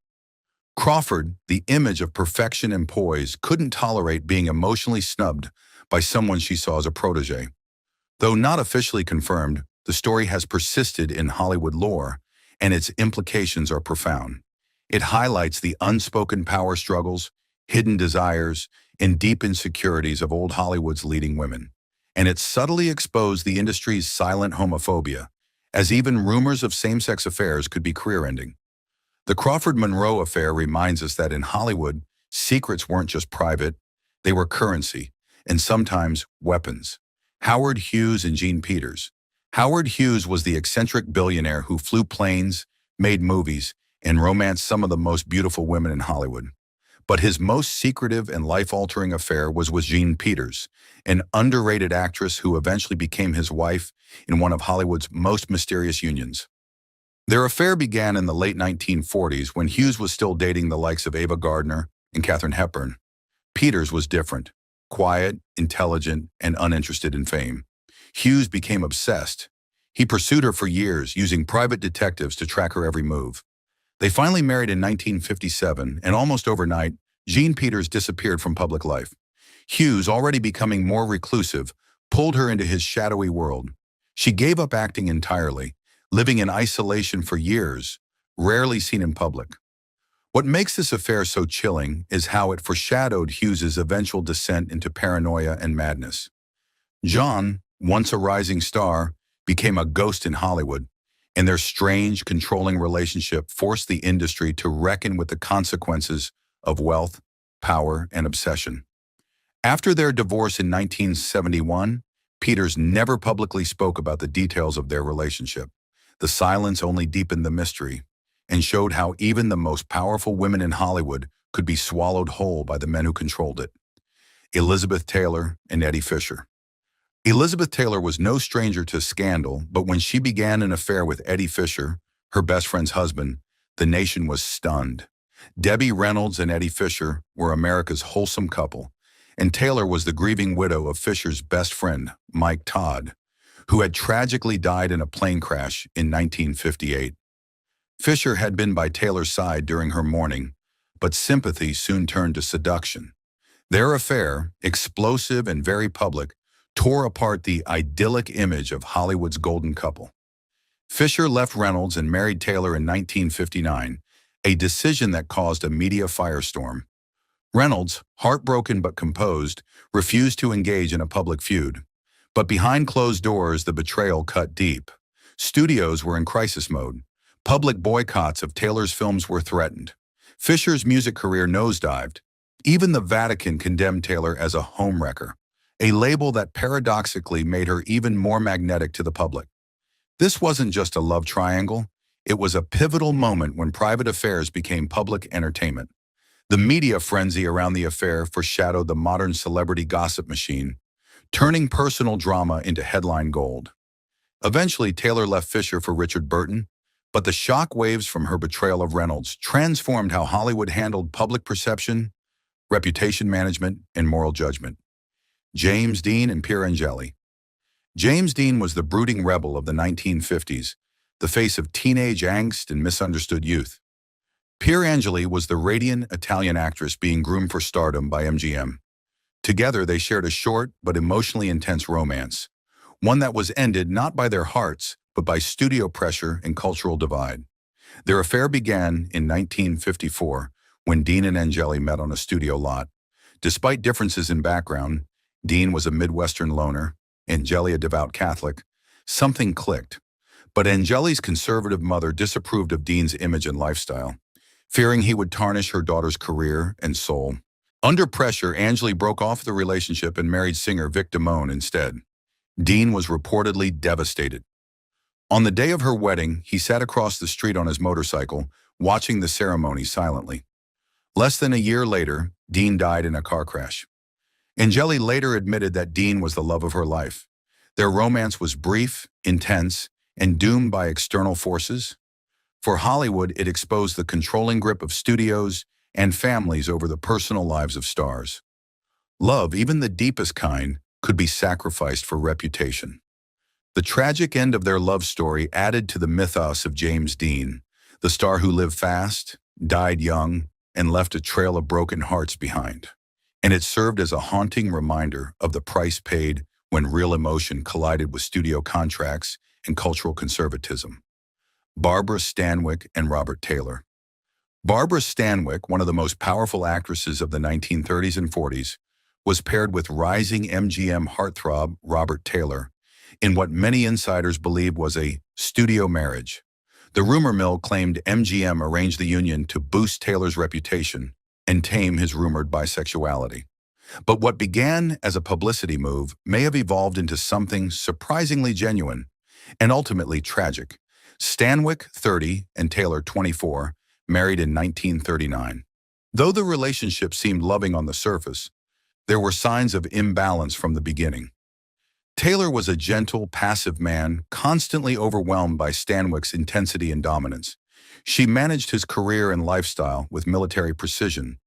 Crawford, the image of perfection and poise, couldn't tolerate being emotionally snubbed by someone she saw as a protege. Though not officially confirmed, the story has persisted in Hollywood lore, and its implications are profound. It highlights the unspoken power struggles, hidden desires, and deep insecurities of old Hollywood's leading women. And it subtly exposed the industry's silent homophobia, as even rumors of same-sex affairs could be career-ending. The Crawford-Monroe affair reminds us that in Hollywood, secrets weren't just private, they were currency, and sometimes weapons. Howard Hughes and Jean Peters. Howard Hughes was the eccentric billionaire who flew planes, made movies, and romanced some of the most beautiful women in Hollywood. But his most secretive and life-altering affair was with Jean Peters, an underrated actress who eventually became his wife in one of Hollywood's most mysterious unions. Their affair began in the late 1940s when Hughes was still dating the likes of Ava Gardner and Katharine Hepburn. Peters was different, quiet, intelligent, and uninterested in fame. Hughes became obsessed. He pursued her for years, using private detectives to track her every move. They finally married in 1957, and almost overnight, Jean Peters disappeared from public life. Hughes, already becoming more reclusive, pulled her into his shadowy world. She gave up acting entirely, living in isolation for years, rarely seen in public. What makes this affair so chilling is how it foreshadowed Hughes's eventual descent into paranoia and madness. Jean, once a rising star, became a ghost in Hollywood, and their strange, controlling relationship forced the industry to reckon with the consequences of wealth, power, and obsession. After their divorce in 1971, Peters never publicly spoke about the details of their relationship. The silence only deepened the mystery and showed how even the most powerful women in Hollywood could be swallowed whole by the men who controlled it. Elizabeth Taylor and Eddie Fisher. Elizabeth Taylor was no stranger to scandal, but when she began an affair with Eddie Fisher, her best friend's husband, the nation was stunned. Debbie Reynolds and Eddie Fisher were America's wholesome couple, and Taylor was the grieving widow of Fisher's best friend, Mike Todd, who had tragically died in a plane crash in 1958. Fisher had been by Taylor's side during her mourning, but sympathy soon turned to seduction. Their affair, explosive and very public, tore apart the idyllic image of Hollywood's golden couple. Fisher left Reynolds and married Taylor in 1959, a decision that caused a media firestorm. Reynolds, heartbroken but composed, refused to engage in a public feud. But behind closed doors, the betrayal cut deep. Studios were in crisis mode. Public boycotts of Taylor's films were threatened. Fisher's music career nosedived. Even the Vatican condemned Taylor as a homewrecker, a label that paradoxically made her even more magnetic to the public. This wasn't just a love triangle. It was a pivotal moment when private affairs became public entertainment. The media frenzy around the affair foreshadowed the modern celebrity gossip machine, turning personal drama into headline gold. Eventually, Taylor left Fisher for Richard Burton, but the shock waves from her betrayal of Reynolds transformed how Hollywood handled public perception, reputation management, and moral judgment. James Dean and Pier Angeli. James Dean was the brooding rebel of the 1950s, the face of teenage angst and misunderstood youth. Pier Angeli was the radiant Italian actress being groomed for stardom by MGM. Together, they shared a short but emotionally intense romance, one that was ended not by their hearts, but by studio pressure and cultural divide. Their affair began in 1954 when Dean and Angeli met on a studio lot. Despite differences in background, Dean was a Midwestern loner, Angeli a devout Catholic. Something clicked. But Angeli's conservative mother disapproved of Dean's image and lifestyle, fearing he would tarnish her daughter's career and soul. Under pressure, Angeli broke off the relationship and married singer Vic Damone instead. Dean was reportedly devastated. On the day of her wedding, he sat across the street on his motorcycle, watching the ceremony silently. Less than a year later, Dean died in a car crash. Angeli later admitted that Dean was the love of her life. Their romance was brief, intense, and doomed by external forces. For Hollywood, it exposed the controlling grip of studios and families over the personal lives of stars. Love, even the deepest kind, could be sacrificed for reputation. The tragic end of their love story added to the mythos of James Dean, the star who lived fast, died young, and left a trail of broken hearts behind. And it served as a haunting reminder of the price paid when real emotion collided with studio contracts and cultural conservatism. Barbara Stanwyck and Robert Taylor. Barbara Stanwyck, one of the most powerful actresses of the 1930s and 40s, was paired with rising MGM heartthrob Robert Taylor in what many insiders believe was a studio marriage. The rumor mill claimed MGM arranged the union to boost Taylor's reputation and tame his rumored bisexuality. But what began as a publicity move may have evolved into something surprisingly genuine and ultimately tragic. Stanwyck, 30, and Taylor, 24, married in 1939. Though the relationship seemed loving on the surface, there were signs of imbalance from the beginning. Taylor was a gentle, passive man, constantly overwhelmed by Stanwyck's intensity and dominance. She managed his career and lifestyle with military precision,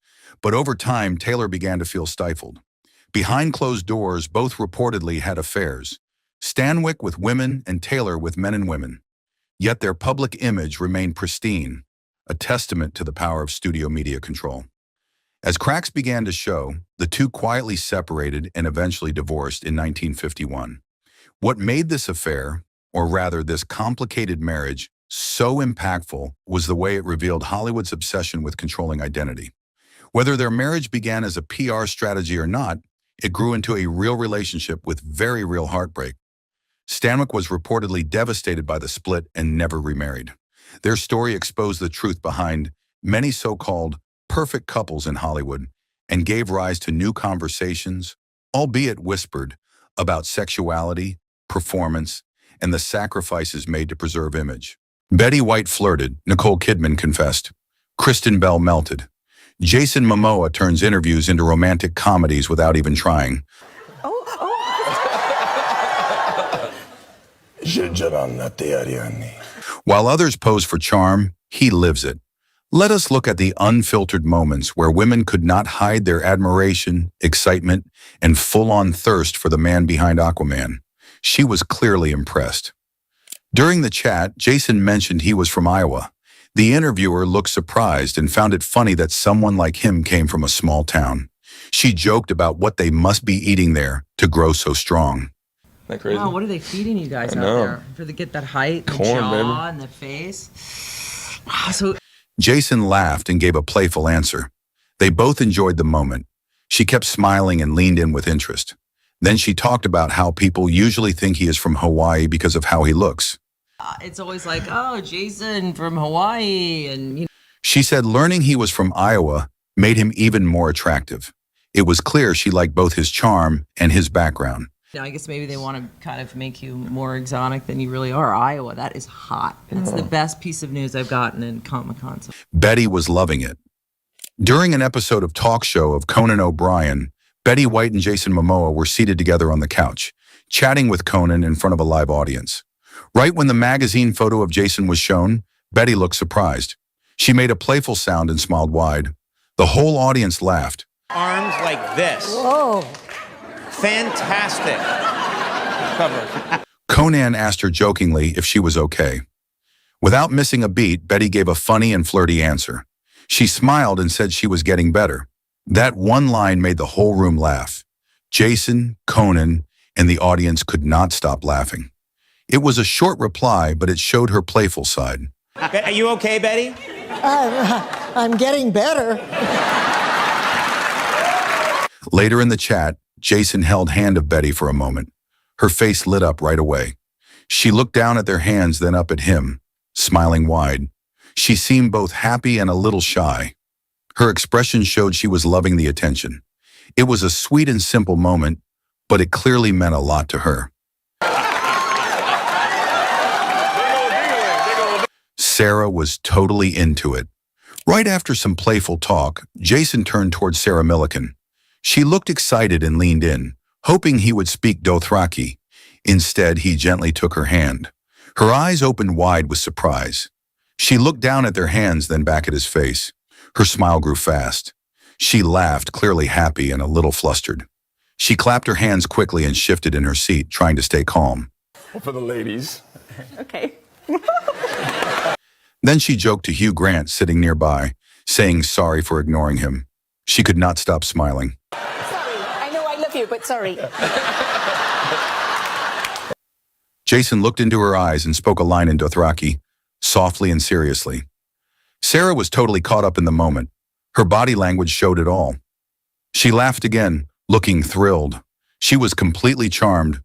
but over time, Taylor began to feel stifled. Behind closed doors, both reportedly had affairs, Stanwyck with women and Taylor with men and women. Yet their public image remained pristine, a testament to the power of studio media control. As cracks began to show, the two quietly separated and eventually divorced in 1951. What made this affair, or rather this complicated marriage, so impactful was the way it revealed Hollywood's obsession with controlling identity. Whether their marriage began as a PR strategy or not, it grew into a real relationship with very real heartbreak. Stanwyck was reportedly devastated by the split and never remarried. Their story exposed the truth behind many so-called perfect couples in Hollywood and gave rise to new conversations, albeit whispered, about sexuality, performance, and the sacrifices made to preserve image. Betty White flirted, Nicole Kidman confessed. Kristen Bell melted. Jason Momoa turns interviews into romantic comedies without even trying. While others pose for charm, he lives it. Let us look at the unfiltered moments where women could not hide their admiration, excitement, and full-on thirst for the man behind Aquaman. She was clearly impressed. During the chat, Jason mentioned he was from Iowa. The interviewer looked surprised and found it funny that someone like him came from a small town. She joked about what they must be eating there to grow so strong.
Isn't that crazy?
Wow, what are they feeding you guys out there? For to get that height, the
Corn,
jaw,
baby.
and the face? Wow, so
Jason laughed and gave a playful answer. They both enjoyed the moment. She kept smiling and leaned in with interest. Then she talked about how people usually think he is from Hawaii because of how he looks.
it's always like, oh, Jason from Hawaii, and
She said learning he was from Iowa made him even more attractive. It was clear she liked both his charm and his background.
I guess maybe they want to kind of make you more exotic than you really are. Iowa, that is hot. It's the best piece of news I've gotten in Comic-Con. So.
Betty was loving it. During an episode of Talk Show of Conan O'Brien, Betty White and Jason Momoa were seated together on the couch, chatting with Conan in front of a live audience. Right when the magazine photo of Jason was shown, Betty looked surprised. She made a playful sound and smiled wide. The whole audience laughed.
Arms like this.
Whoa.
Fantastic. Cover.
Conan asked her jokingly if she was okay. Without missing a beat, Betty gave a funny and flirty answer. She smiled and said she was getting better. That one line made the whole room laugh. Jason, Conan, and the audience could not stop laughing. It was a short reply, but it showed her playful side.
Are you okay, Betty?
I'm getting better.
Later in the chat, Jason held hand of Betty for a moment. Her face lit up right away. She looked down at their hands, then up at him, smiling wide. She seemed both happy and a little shy. Her expression showed she was loving the attention. It was a sweet and simple moment, but it clearly meant a lot to her. Sarah was totally into it. Right after some playful talk, Jason turned towards Sarah Millican. She looked excited and leaned in, hoping he would speak Dothraki. Instead, he gently took her hand. Her eyes opened wide with surprise. She looked down at their hands, then back at his face. Her smile grew fast. She laughed, clearly happy and a little flustered. She clapped her hands quickly and shifted in her seat, trying to stay calm.
For the ladies.
Okay.
Then she joked to Hugh Grant sitting nearby, saying sorry for ignoring him. She could not stop smiling.
Sorry, I know I love you, but sorry.
Jason looked into her eyes and spoke a line in Dothraki, softly and seriously. Sarah was totally caught up in the moment. Her body language showed it all. She laughed again, looking thrilled. She was completely charmed.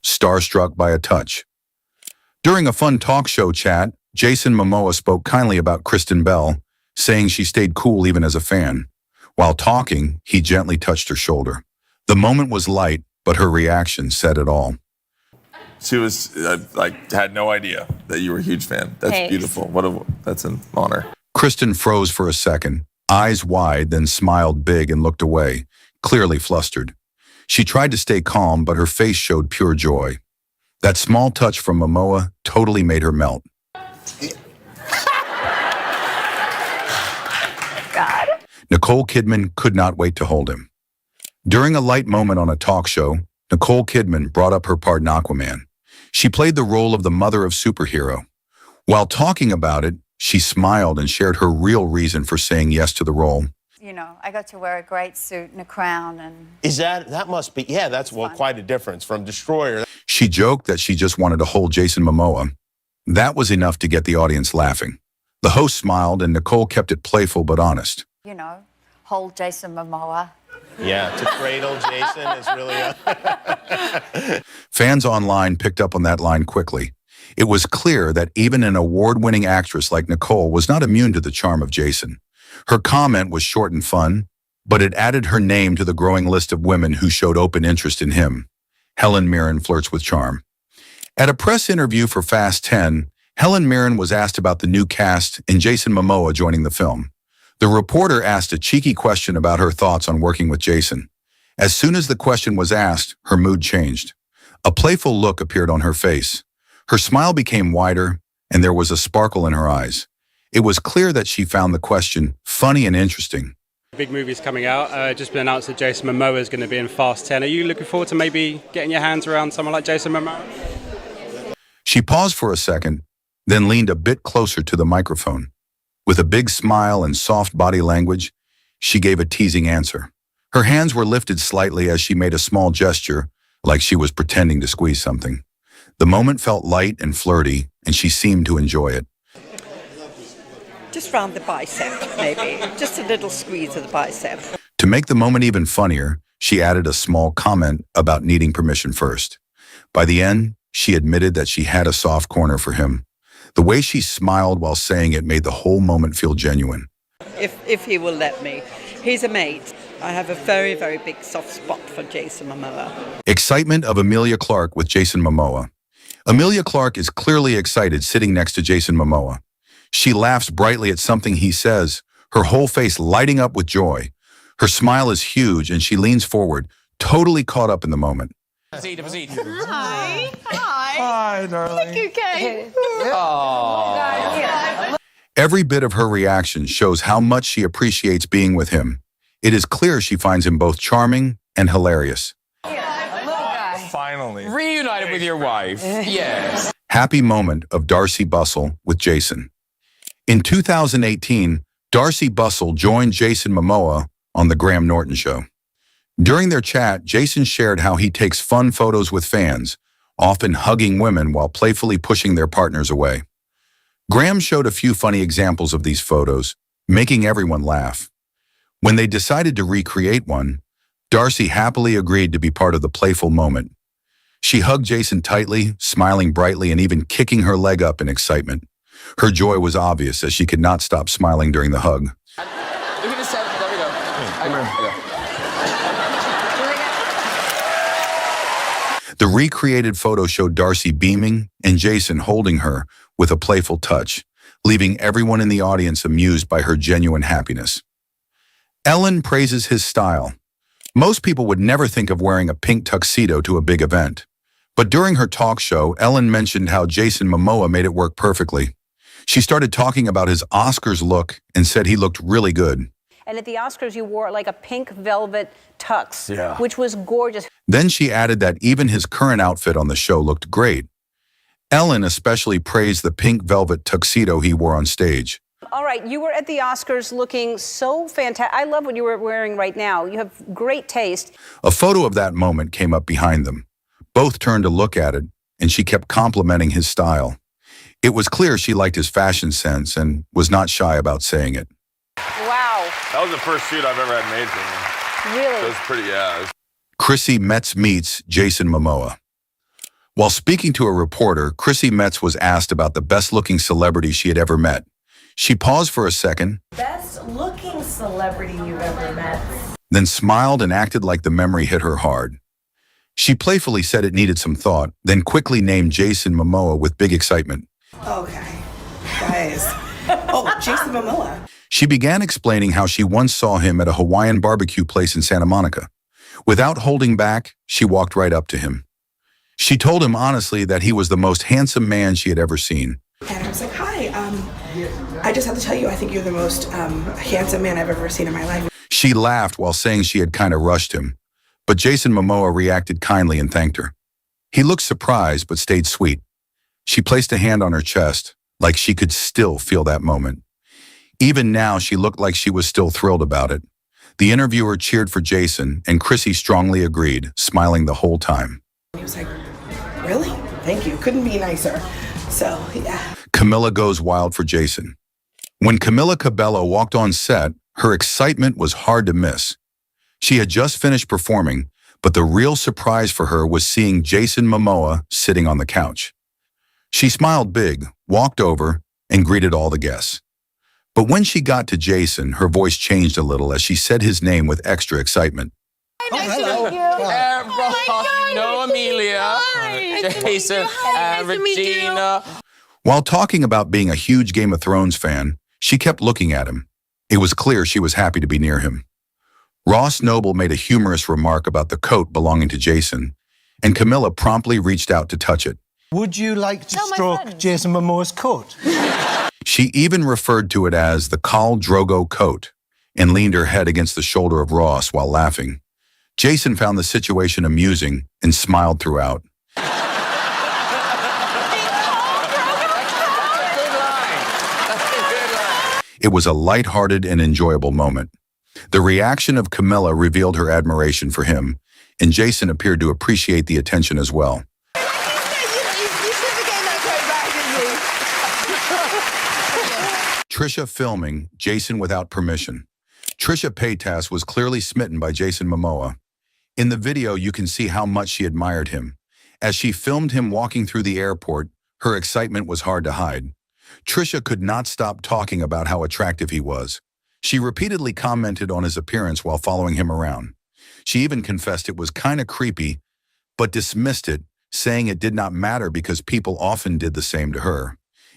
starstruck by a touch. During a fun talk show chat, Jason Momoa spoke kindly about Kristen Bell, saying she stayed cool even as a fan. While talking, he gently touched her shoulder. The moment was light, but her reaction said it all.
She was had no idea that you were a huge fan. That's
Thanks.
beautiful. That's an honor.
Kristen froze for a second, eyes wide, then smiled big and looked away, clearly flustered. She tried to stay calm, but her face showed pure joy. That small touch from Momoa totally made her melt.
God.
Nicole Kidman could not wait to hold him. During a light moment on a talk show, Nicole Kidman brought up her part in Aquaman. She played the role of the mother of superhero. While talking about it, she smiled and shared her real reason for saying yes to the role.
You know, I got to wear a great suit and a crown and...
That must be, yeah, that's quite a difference from Destroyer.
She joked that she just wanted to hold Jason Momoa. That was enough to get the audience laughing. The host smiled and Nicole kept it playful but honest.
You know, hold Jason Momoa.
Yeah, to cradle Jason is really
Fans online picked up on that line quickly. It was clear that even an award-winning actress like Nicole was not immune to the charm of Jason. Her comment was short and fun, but it added her name to the growing list of women who showed open interest in him. Helen Mirren flirts with charm. At a press interview for Fast 10, Helen Mirren was asked about the new cast and Jason Momoa joining the film. The reporter asked a cheeky question about her thoughts on working with Jason. As soon as the question was asked, her mood changed. A playful look appeared on her face. Her smile became wider, and there was a sparkle in her eyes. It was clear that she found the question funny and interesting.
Big movie's coming out. Just been announced that Jason Momoa is going to be in Fast 10. Are you looking forward to maybe getting your hands around someone like Jason Momoa?
She paused for a second, then leaned a bit closer to the microphone. With a big smile and soft body language, she gave a teasing answer. Her hands were lifted slightly as she made a small gesture, like she was pretending to squeeze something. The moment felt light and flirty, and she seemed to enjoy it.
Just round the bicep, maybe. Just a little squeeze of the bicep.
To make the moment even funnier, she added a small comment about needing permission first. By the end, she admitted that she had a soft corner for him. The way she smiled while saying it made the whole moment feel genuine.
If he will let me. He's a mate. I have a very, very big soft spot for Jason Momoa.
Excitement of Emilia Clarke with Jason Momoa. Emilia Clarke is clearly excited sitting next to Jason Momoa. She laughs brightly at something he says, her whole face lighting up with joy. Her smile is huge and she leans forward, totally caught up in the moment.
Hi.
Hi, darling.
Look, you came.
Every bit of her reaction shows how much she appreciates being with him. It is clear she finds him both charming and hilarious.
Finally.
Reunited with your wife. Yes.
Happy moment of Darcy Bussell with Jason. In 2018, Darcy Bussell joined Jason Momoa on The Graham Norton Show. During their chat, Jason shared how he takes fun photos with fans, often hugging women while playfully pushing their partners away. Graham showed a few funny examples of these photos, making everyone laugh. When they decided to recreate one, Darcy happily agreed to be part of the playful moment. She hugged Jason tightly, smiling brightly and even kicking her leg up in excitement. Her joy was obvious as she could not stop smiling during the hug.
There we go. Come here.
The recreated photo showed Darcy beaming and Jason holding her with a playful touch, leaving everyone in the audience amused by her genuine happiness. Ellen praises his style. Most people would never think of wearing a pink tuxedo to a big event. But during her talk show, Ellen mentioned how Jason Momoa made it work perfectly. She started talking about his Oscars look and said he looked really good.
And at the Oscars, you wore like a pink velvet tux, which was gorgeous.
Then she added that even his current outfit on the show looked great. Ellen especially praised the pink velvet tuxedo he wore on stage.
All right, you were at the Oscars looking so fantastic. I love what you were wearing right now. You have great taste.
A photo of that moment came up behind them. Both turned to look at it, and she kept complimenting his style. It was clear she liked his fashion sense and was not shy about saying it.
Wow.
That was the first shoot I've ever had made for me.
Really?
It was pretty, yeah.
Chrissy Metz meets Jason Momoa. While speaking to a reporter, Chrissy Metz was asked about the best-looking celebrity she had ever met. She paused for a second,
best-looking celebrity you've ever met,
then smiled and acted like the memory hit her hard. She playfully said it needed some thought, then quickly named Jason Momoa with big excitement.
Okay, guys. Oh, Jason Momoa.
She began explaining how she once saw him at a Hawaiian barbecue place in Santa Monica. Without holding back, she walked right up to him. She told him honestly that he was the most handsome man she had ever seen.
And I was like, hi, I just have to tell you, I think you're the most handsome man I've ever seen in my life.
She laughed while saying she had kind of rushed him, but Jason Momoa reacted kindly and thanked her. He looked surprised but stayed sweet. She placed a hand on her chest, like she could still feel that moment. Even now, she looked like she was still thrilled about it. The interviewer cheered for Jason, and Chrissy strongly agreed, smiling the whole time.
He was like, really? Thank you. Couldn't be nicer. So, yeah.
Camila goes wild for Jason. When Camila Cabello walked on set, her excitement was hard to miss. She had just finished performing, but the real surprise for her was seeing Jason Momoa sitting on the couch. She smiled big, walked over, and greeted all the guests. But when she got to Jason, her voice changed a little as she said his name with extra excitement.
Oh, hello.
You know Amelia, Jason, and Regina.
While talking about being a huge Game of Thrones fan, she kept looking at him. It was clear she was happy to be near him. Ross Noble made a humorous remark about the coat belonging to Jason, and Camila promptly reached out to touch it.
Would you like to stroke Jason Momoa's coat?
She even referred to it as the Khal Drogo coat and leaned her head against the shoulder of Ross while laughing. Jason found the situation amusing and smiled throughout. It was a lighthearted and enjoyable moment. The reaction of Camila revealed her admiration for him, and Jason appeared to appreciate the attention as well. Trisha filming Jason without permission. Trisha Paytas was clearly smitten by Jason Momoa. In the video, you can see how much she admired him. As she filmed him walking through the airport, her excitement was hard to hide. Trisha could not stop talking about how attractive he was. She repeatedly commented on his appearance while following him around. She even confessed it was kind of creepy, but dismissed it, saying it did not matter because people often did the same to her.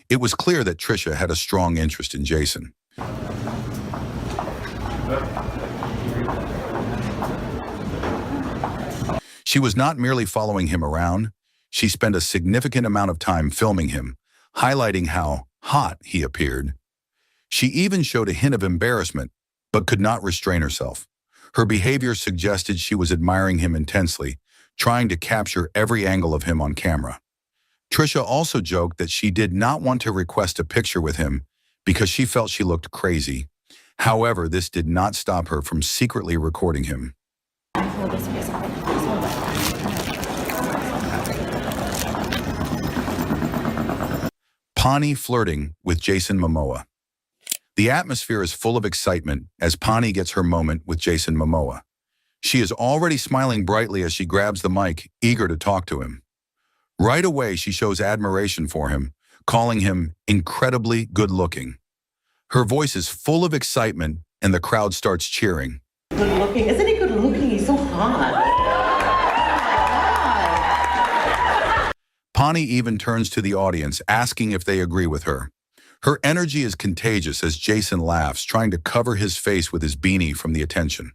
It was clear that Trisha had a strong interest in Jason. She was not merely following him around, she spent a significant amount of time filming him, highlighting how hot he appeared. She even showed a hint of embarrassment, but could not restrain herself. Her behavior suggested she was admiring him intensely, trying to capture every angle of him on camera. Trisha also joked that she did not want to request a picture with him because she felt she looked crazy. However, this did not stop her from secretly recording him. Pani flirting with Jason Momoa. The atmosphere is full of excitement as Pani gets her moment with Jason Momoa. She is already smiling brightly as she grabs the mic, eager to talk to him. Right away, she shows admiration for him, calling him incredibly good-looking. Her voice is full of excitement, and the crowd starts cheering.
Good looking. Isn't he good looking? He's so hot.
Pani even turns to the audience, asking if they agree with her. Her energy is contagious as Jason laughs, trying to cover his face with his beanie from the attention.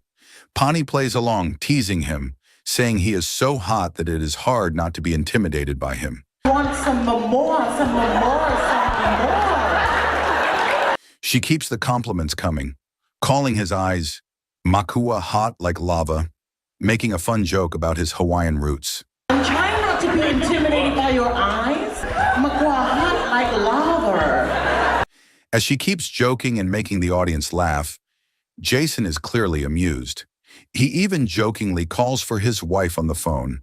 Pani plays along, teasing him, saying he is so hot that it is hard not to be intimidated by him.
I want some more, some more, some more.
She keeps the compliments coming, calling his eyes makua hot like lava, making a fun joke about his Hawaiian roots.
I'm trying not to be intimidated by your eyes. Makua hot like lava.
As she keeps joking and making the audience laugh, Jason is clearly amused. He even jokingly calls for his wife on the phone,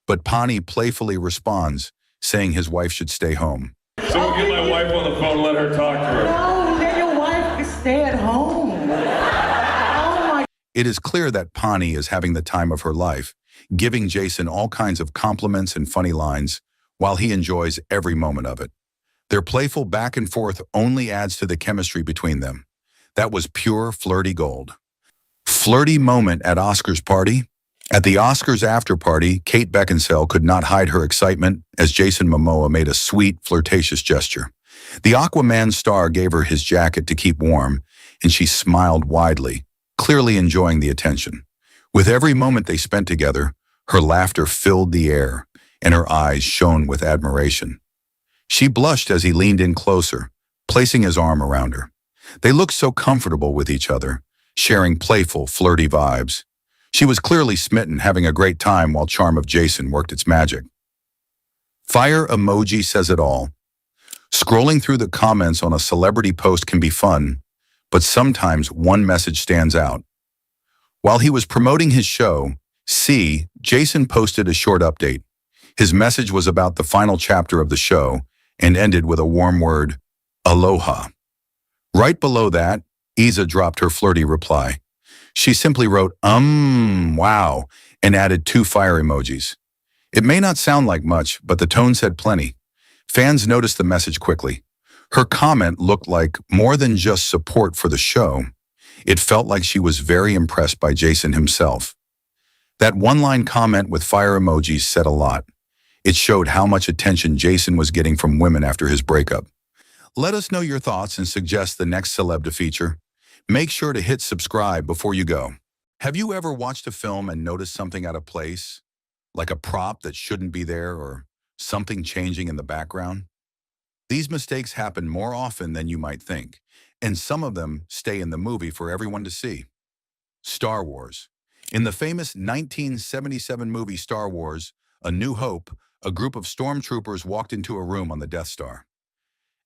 but Pani playfully responds, saying his wife should stay home.
Someone get my wife on the phone and let her talk to her.
No, let your wife stay at home. Oh my.
It is clear that Pani is having the time of her life, giving Jason all kinds of compliments and funny lines while he enjoys every moment of it. Their playful back and forth only adds to the chemistry between them. That was pure flirty gold. Flirty moment at Oscar's party. At the Oscars after party, Kate Beckinsale could not hide her excitement as Jason Momoa made a sweet, flirtatious gesture. The Aquaman star gave her his jacket to keep warm, and she smiled widely, clearly enjoying the attention. With every moment they spent together, her laughter filled the air, and her eyes shone with admiration. She blushed as he leaned in closer, placing his arm around her. They looked so comfortable with each other, sharing playful, flirty vibes. She was clearly smitten, having a great time while charm of Jason worked its magic. Fire emoji says it all. Scrolling through the comments on a celebrity post can be fun, but sometimes one message stands out. While he was promoting his show, Jason posted a short update. His message was about the final chapter of the show and ended with a warm word, aloha. Right below that, Isa dropped her flirty reply. She simply wrote, wow, and added 2 fire emojis. It may not sound like much, but the tone said plenty. Fans noticed the message quickly. Her comment looked like more than just support for the show. It felt like she was very impressed by Jason himself. That one-line comment with fire emojis said a lot. It showed how much attention Jason was getting from women after his breakup. Let us know your thoughts and suggest the next celeb to feature. Make sure to hit subscribe before you go. Have you ever watched a film and noticed something out of place? Like a prop that shouldn't be there or something changing in the background? These mistakes happen more often than you might think, and some of them stay in the movie for everyone to see. Star Wars. In the famous 1977 movie Star Wars, A New Hope, a group of stormtroopers walked into a room on the Death Star.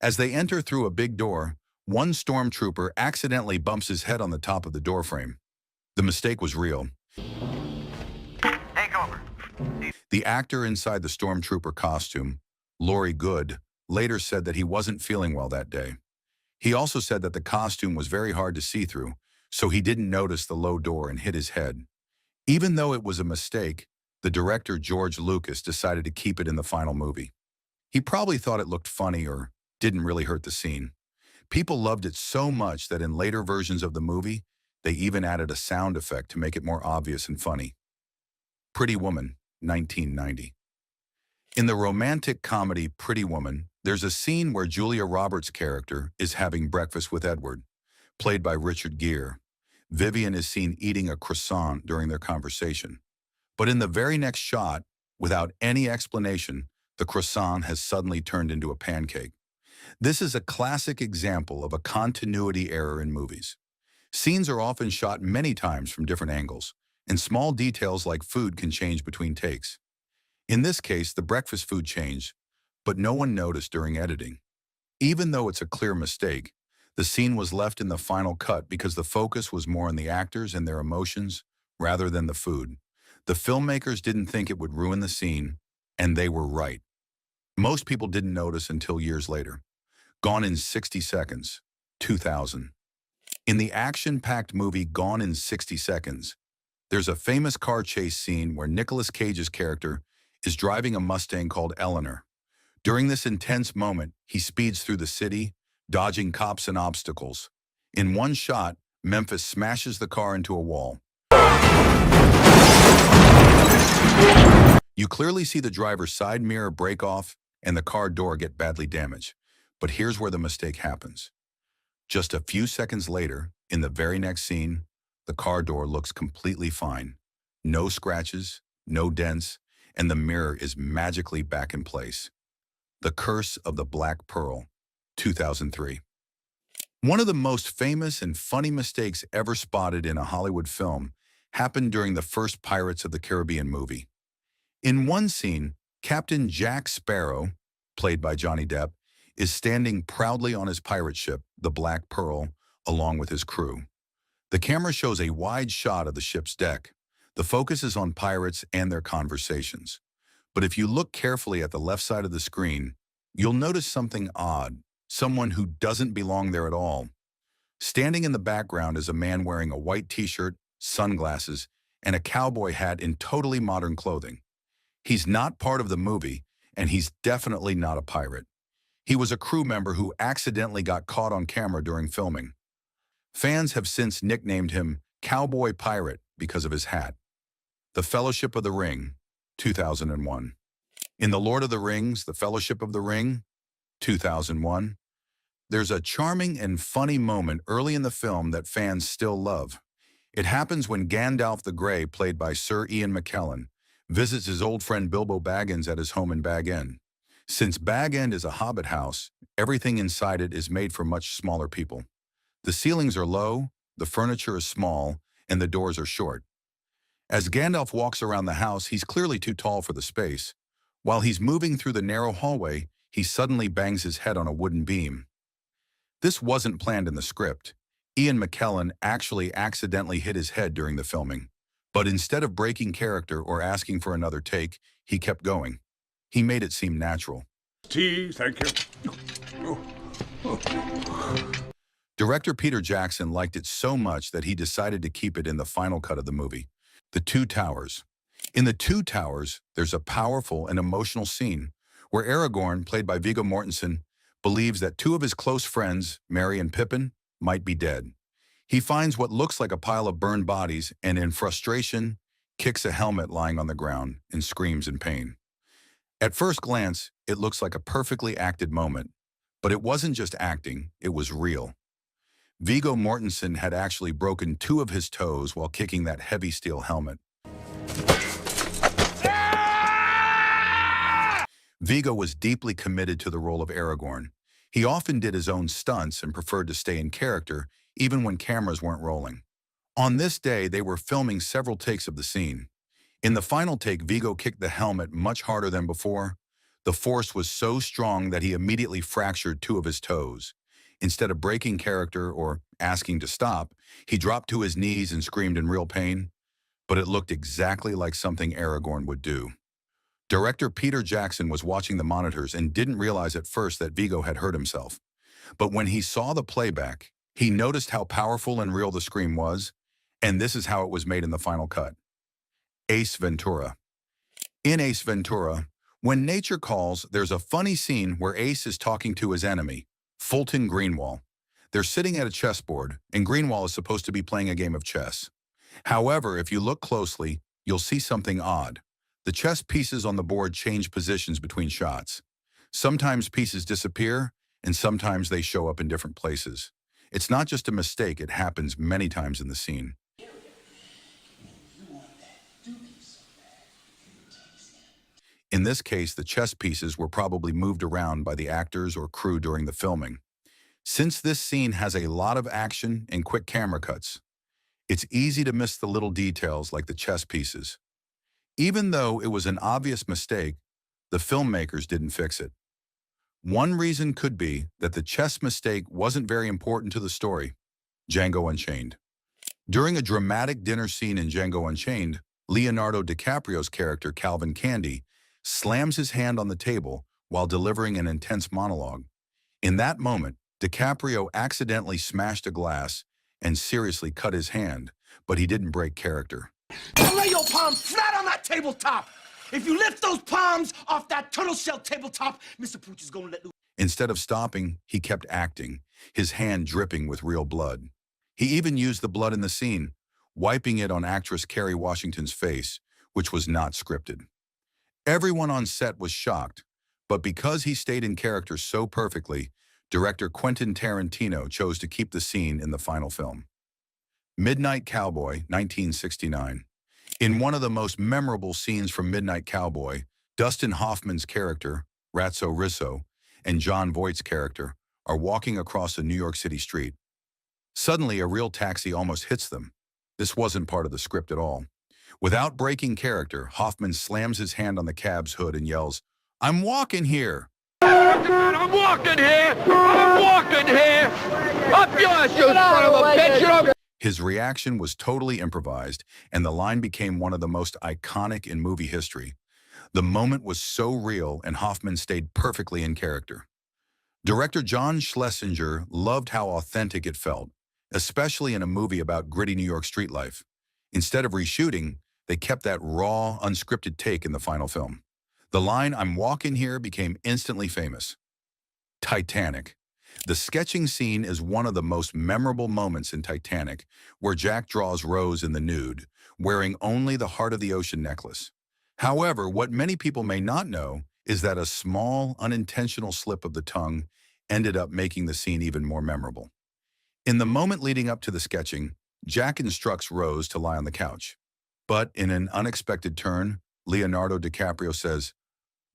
As they enter through a big door, one stormtrooper accidentally bumps his head on the top of the doorframe. The mistake was real.
Take over.
The actor inside the stormtrooper costume, Laurie Good, later said that he wasn't feeling well that day. He also said that the costume was very hard to see through, so he didn't notice the low door and hit his head. Even though it was a mistake, the director George Lucas decided to keep it in the final movie. He probably thought it looked funny or didn't really hurt the scene. People loved it so much that in later versions of the movie, they even added a sound effect to make it more obvious and funny. Pretty Woman, 1990. In the romantic comedy Pretty Woman, there's a scene where Julia Roberts' character is having breakfast with Edward, played by Richard Gere. Vivian is seen eating a croissant during their conversation. But in the very next shot, without any explanation, the croissant has suddenly turned into a pancake. This is a classic example of a continuity error in movies. Scenes are often shot many times from different angles, and small details like food can change between takes. In this case, the breakfast food changed, but no one noticed during editing. Even though it's a clear mistake, the scene was left in the final cut because the focus was more on the actors and their emotions rather than the food. The filmmakers didn't think it would ruin the scene, and they were right. Most people didn't notice until years later. Gone in 60 Seconds, 2000. In the action-packed movie Gone in 60 Seconds, there's a famous car chase scene where Nicolas Cage's character is driving a Mustang called Eleanor. During this intense moment, he speeds through the city, dodging cops and obstacles. In one shot, Memphis smashes the car into a wall. You clearly see the driver's side mirror break off and the car door get badly damaged. But here's where the mistake happens. Just a few seconds later, in the very next scene, the car door looks completely fine. No scratches, no dents, and the mirror is magically back in place. The Curse of the Black Pearl, 2003. One of the most famous and funny mistakes ever spotted in a Hollywood film happened during the first Pirates of the Caribbean movie. In one scene, Captain Jack Sparrow, played by Johnny Depp, is standing proudly on his pirate ship, the Black Pearl, along with his crew. The camera shows a wide shot of the ship's deck. The focus is on pirates and their conversations. But if you look carefully at the left side of the screen, you'll notice something odd, someone who doesn't belong there at all. Standing in the background is a man wearing a white t-shirt, sunglasses, and a cowboy hat in totally modern clothing. He's not part of the movie, and he's definitely not a pirate. He was a crew member who accidentally got caught on camera during filming. Fans have since nicknamed him Cowboy Pirate because of his hat. The Fellowship of the Ring, 2001. In The Lord of the Rings, The Fellowship of the Ring, 2001, there's a charming and funny moment early in the film that fans still love. It happens when Gandalf the Grey, played by Sir Ian McKellen, visits his old friend Bilbo Baggins at his home in Bag End. Since Bag End is a hobbit house, everything inside it is made for much smaller people. The ceilings are low, the furniture is small, and the doors are short. As Gandalf walks around the house, he's clearly too tall for the space. While he's moving through the narrow hallway, he suddenly bangs his head on a wooden beam. This wasn't planned in the script. Ian McKellen actually accidentally hit his head during the filming. But instead of breaking character or asking for another take, he kept going. He made it seem natural.
Tea, thank you.
Director Peter Jackson liked it so much that he decided to keep it in the final cut of the movie. The Two Towers. In The Two Towers, there's a powerful and emotional scene where Aragorn, played by Viggo Mortensen, believes that two of his close friends, Merry and Pippin, might be dead. He finds what looks like a pile of burned bodies and, in frustration, kicks a helmet lying on the ground and screams in pain. At first glance, it looks like a perfectly acted moment, but it wasn't just acting, it was real. Viggo Mortensen had actually broken two of his toes while kicking that heavy steel helmet. Viggo was deeply committed to the role of Aragorn. He often did his own stunts and preferred to stay in character, even when cameras weren't rolling. On this day, they were filming several takes of the scene. In the final take, Viggo kicked the helmet much harder than before. The force was so strong that he immediately fractured two of his toes. Instead of breaking character or asking to stop, he dropped to his knees and screamed in real pain, but it looked exactly like something Aragorn would do. Director Peter Jackson was watching the monitors and didn't realize at first that Viggo had hurt himself. But when he saw the playback, he noticed how powerful and real the scream was, and this is how it was made in the final cut. Ace Ventura. In Ace Ventura, when nature calls, there's a funny scene where Ace is talking to his enemy, Fulton Greenwall. They're sitting at a chessboard, and Greenwall is supposed to be playing a game of chess. However, if you look closely, you'll see something odd. The chess pieces on the board change positions between shots. Sometimes pieces disappear, and sometimes they show up in different places. It's not just a mistake, it happens many times in the scene. In this case, the chess pieces were probably moved around by the actors or crew during the filming. Since this scene has a lot of action and quick camera cuts, it's easy to miss the little details like the chess pieces. Even though it was an obvious mistake, the filmmakers didn't fix it. One reason could be that the chess mistake wasn't very important to the story. Django Unchained. During a dramatic dinner scene in Django Unchained, Leonardo DiCaprio's character Calvin Candy slams his hand on the table while delivering an intense monologue. In that moment, DiCaprio accidentally smashed a glass and seriously cut his hand, but he didn't break character.
Lay your palms flat on that tabletop. If you lift those palms off that turtle shell tabletop, Mr. Pooch is gonna let loose.
Instead of stopping, he kept acting, his hand dripping with real blood. He even used the blood in the scene, wiping it on actress Kerry Washington's face, which was not scripted. Everyone on set was shocked, but because he stayed in character so perfectly, director Quentin Tarantino chose to keep the scene in the final film. Midnight Cowboy, 1969. In one of the most memorable scenes from Midnight Cowboy, Dustin Hoffman's character, Ratso Risso, and Jon Voight's character are walking across a New York City street. Suddenly, a real taxi almost hits them. This wasn't part of the script at all. Without breaking character, Hoffman slams his hand on the cab's hood and yells, "I'm walking here!"
I'm walking here! I'm walking here! Up yours, you son of a bitch!
His reaction was totally improvised, and the line became one of the most iconic in movie history. The moment was so real, and Hoffman stayed perfectly in character. Director John Schlesinger loved how authentic it felt, especially in a movie about gritty New York street life. Instead of reshooting, they kept that raw, unscripted take in the final film. The line, "I'm walking here," became instantly famous. Titanic. The sketching scene is one of the most memorable moments in Titanic, where Jack draws Rose in the nude, wearing only the Heart of the Ocean necklace. However, what many people may not know is that a small, unintentional slip of the tongue ended up making the scene even more memorable. In the moment leading up to the sketching, Jack instructs Rose to lie on the couch. But in an unexpected turn, Leonardo DiCaprio says,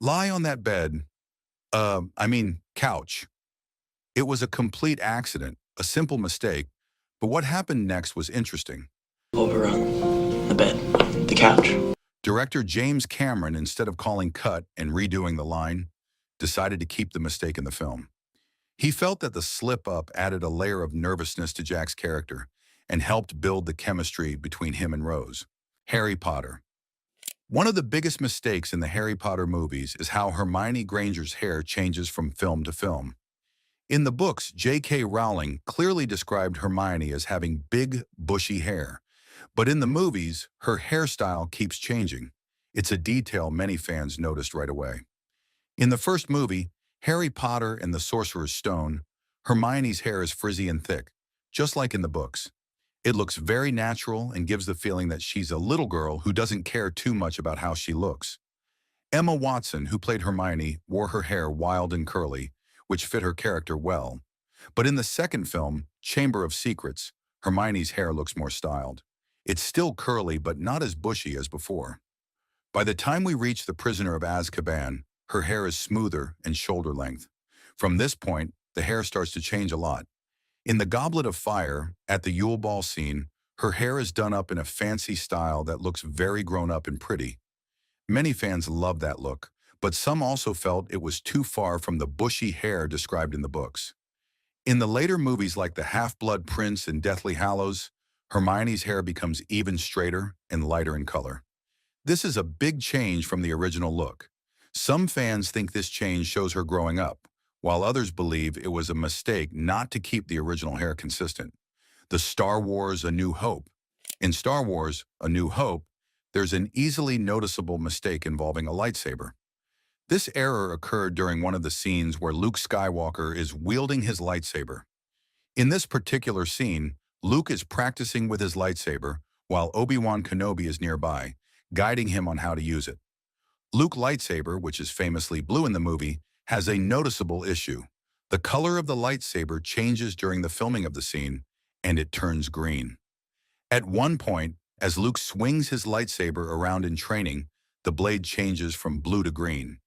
"Lie on that bed, couch." It was a complete accident, a simple mistake, but what happened next was interesting.
Over on the bed, the couch.
Director James Cameron, instead of calling cut and redoing the line, decided to keep the mistake in the film. He felt that the slip-up added a layer of nervousness to Jack's character and helped build the chemistry between him and Rose. Harry Potter. One of the biggest mistakes in the Harry Potter movies is how Hermione Granger's hair changes from film to film. In the books, J.K. Rowling clearly described Hermione as having big, bushy hair. But in the movies, her hairstyle keeps changing. It's a detail many fans noticed right away. In the first movie, Harry Potter and the Sorcerer's Stone, Hermione's hair is frizzy and thick, just like in the books. It looks very natural and gives the feeling that she's a little girl who doesn't care too much about how she looks. Emma Watson, who played Hermione, wore her hair wild and curly, which fit her character well. But in the second film, Chamber of Secrets, Hermione's hair looks more styled. It's still curly, but not as bushy as before. By the time we reach The Prisoner of Azkaban, her hair is smoother and shoulder length. From this point, the hair starts to change a lot. In The Goblet of Fire, at the Yule Ball scene, her hair is done up in a fancy style that looks very grown up and pretty. Many fans love that look, but some also felt it was too far from the bushy hair described in the books. In the later movies like The Half-Blood Prince and Deathly Hallows, Hermione's hair becomes even straighter and lighter in color. This is a big change from the original look. Some fans think this change shows her growing up, while others believe it was a mistake not to keep the original hair consistent. The Star Wars A New Hope. In Star Wars A New Hope, there's an easily noticeable mistake involving a lightsaber. This error occurred during one of the scenes where Luke Skywalker is wielding his lightsaber. In this particular scene, Luke is practicing with his lightsaber while Obi-Wan Kenobi is nearby, guiding him on how to use it. Luke's lightsaber, which is famously blue in the movie, has a noticeable issue. The color of the lightsaber changes during the filming of the scene, and it turns green. At one point, as Luke swings his lightsaber around in training, the blade changes from blue to green.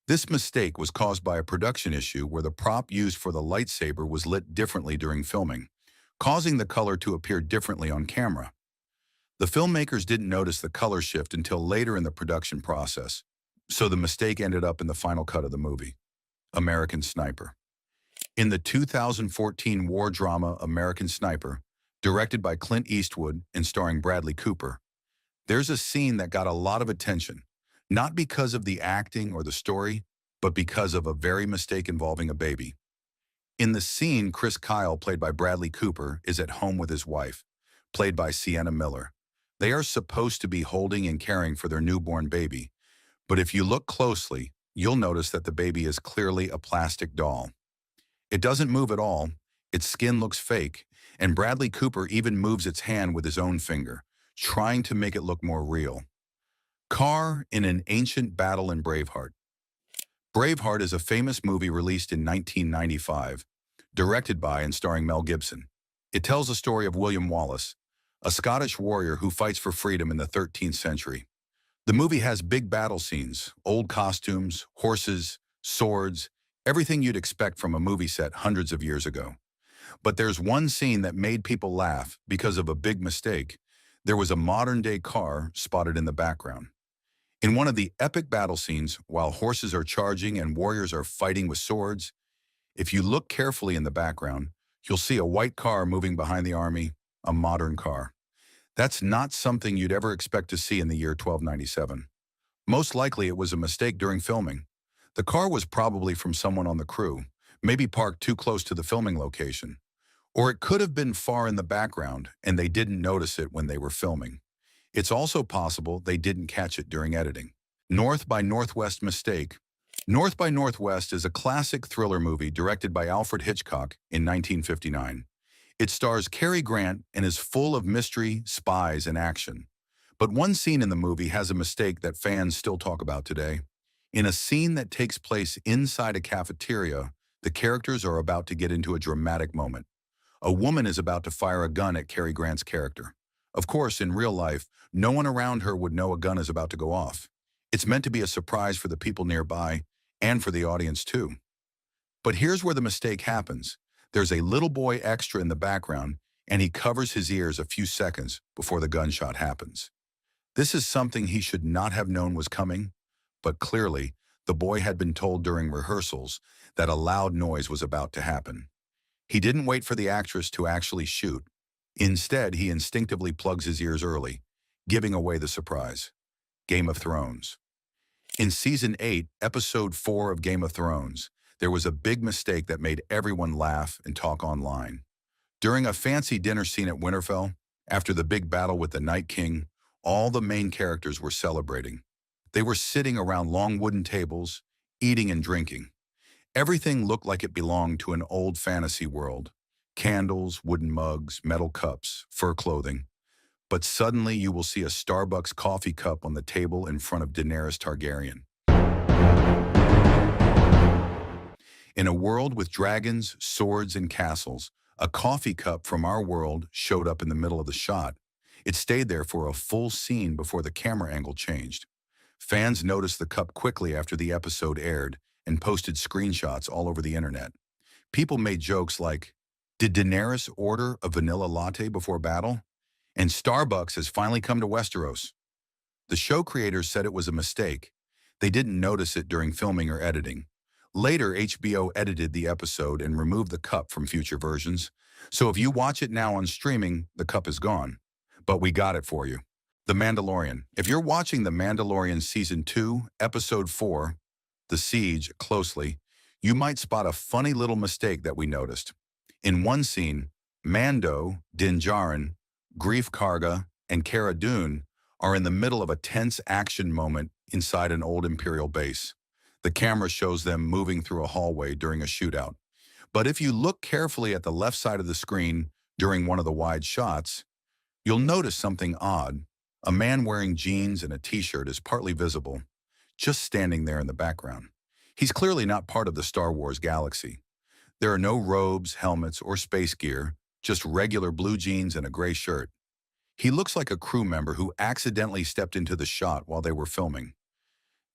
This mistake was caused by a production issue where the prop used for the lightsaber was lit differently during filming, causing the color to appear differently on camera. The filmmakers didn't notice the color shift until later in the production process, so the mistake ended up in the final cut of the movie. American Sniper. In the 2014 war drama American Sniper, directed by Clint Eastwood and starring Bradley Cooper, there's a scene that got a lot of attention, not because of the acting or the story, but because of a very mistake involving a baby. In the scene, Chris Kyle, played by Bradley Cooper, is at home with his wife, played by Sienna Miller. They are supposed to be holding and caring for their newborn baby, but if you look closely, you'll notice that the baby is clearly a plastic doll. It doesn't move at all, its skin looks fake, and Bradley Cooper even moves its hand with his own finger, trying to make it look more real. Car in an ancient battle in Braveheart. Braveheart is a famous movie released in 1995, directed by and starring Mel Gibson. It tells the story of William Wallace, a Scottish warrior who fights for freedom in the 13th century. The movie has big battle scenes, old costumes, horses, swords, everything you'd expect from a movie set hundreds of years ago. But there's one scene that made people laugh because of a big mistake. There was a modern-day car spotted in the background. In one of the epic battle scenes, while horses are charging and warriors are fighting with swords, if you look carefully in the background, you'll see a white car moving behind the army, a modern car. That's not something you'd ever expect to see in the year 1297. Most likely it was a mistake during filming. The car was probably from someone on the crew, maybe parked too close to the filming location. Or it could have been far in the background and they didn't notice it when they were filming. It's also possible they didn't catch it during editing. North by Northwest mistake. North by Northwest is a classic thriller movie directed by Alfred Hitchcock in 1959. It stars Cary Grant and is full of mystery, spies, and action. But one scene in the movie has a mistake that fans still talk about today. In a scene that takes place inside a cafeteria, the characters are about to get into a dramatic moment. A woman is about to fire a gun at Cary Grant's character. Of course, in real life, no one around her would know a gun is about to go off. It's meant to be a surprise for the people nearby and for the audience too. But here's where the mistake happens. There's a little boy extra in the background, and he covers his ears a few seconds before the gunshot happens. This is something he should not have known was coming, but clearly, the boy had been told during rehearsals that a loud noise was about to happen. He didn't wait for the actress to actually shoot. Instead, he instinctively plugs his ears early, giving away the surprise. Game of Thrones. In Season 8, Episode 4 of Game of Thrones, there was a big mistake that made everyone laugh and talk online. During a fancy dinner scene at Winterfell, after the big battle with the Night King, all the main characters were celebrating. They were sitting around long wooden tables, eating and drinking. Everything looked like it belonged to an old fantasy world. Candles, wooden mugs, metal cups, fur clothing. But suddenly you will see a Starbucks coffee cup on the table in front of Daenerys Targaryen. In a world with dragons, swords, and castles, a coffee cup from our world showed up in the middle of the shot. It stayed there for a full scene before the camera angle changed. Fans noticed the cup quickly after the episode aired and posted screenshots all over the internet. People made jokes like, "Did Daenerys order a vanilla latte before battle?" And Starbucks has finally come to Westeros. The show creators said it was a mistake. They didn't notice it during filming or editing. Later, HBO edited the episode and removed the cup from future versions. So if you watch it now on streaming, the cup is gone. But we got it for you. The Mandalorian. If you're watching The Mandalorian Season 2, Episode 4, The Siege, closely, you might spot a funny little mistake that we noticed. In one scene, Mando, Din Djarin, Greef Karga, and Cara Dune are in the middle of a tense action moment inside an old Imperial base. The camera shows them moving through a hallway during a shootout. But if you look carefully at the left side of the screen during one of the wide shots, you'll notice something odd. A man wearing jeans and a t-shirt is partly visible, just standing there in the background. He's clearly not part of the Star Wars galaxy. There are no robes, helmets, or space gear, just regular blue jeans and a gray shirt. He looks like a crew member who accidentally stepped into the shot while they were filming.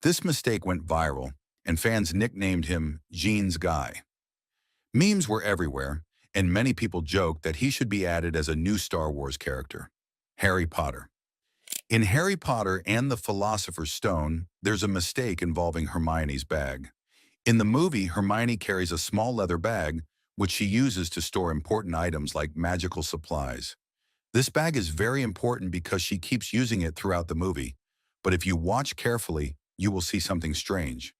This mistake went viral, and fans nicknamed him Jeans Guy. Memes were everywhere, and many people joked that he should be added as a new Star Wars character, Harry Potter. In Harry Potter and the Philosopher's Stone, there's a mistake involving Hermione's bag. In the movie, Hermione carries a small leather bag, which she uses to store important items like magical supplies. This bag is very important because she keeps using it throughout the movie, but if you watch carefully, you will see something strange.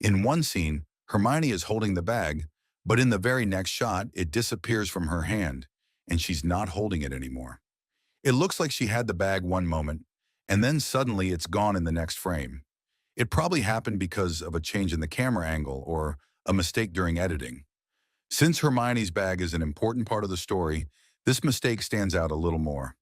In one scene, Hermione is holding the bag, but in the very next shot, it disappears from her hand, and she's not holding it anymore. It looks like she had the bag one moment, and then suddenly it's gone in the next frame. It probably happened because of a change in the camera angle or a mistake during editing. Since Hermione's bag is an important part of the story, this mistake stands out a little more.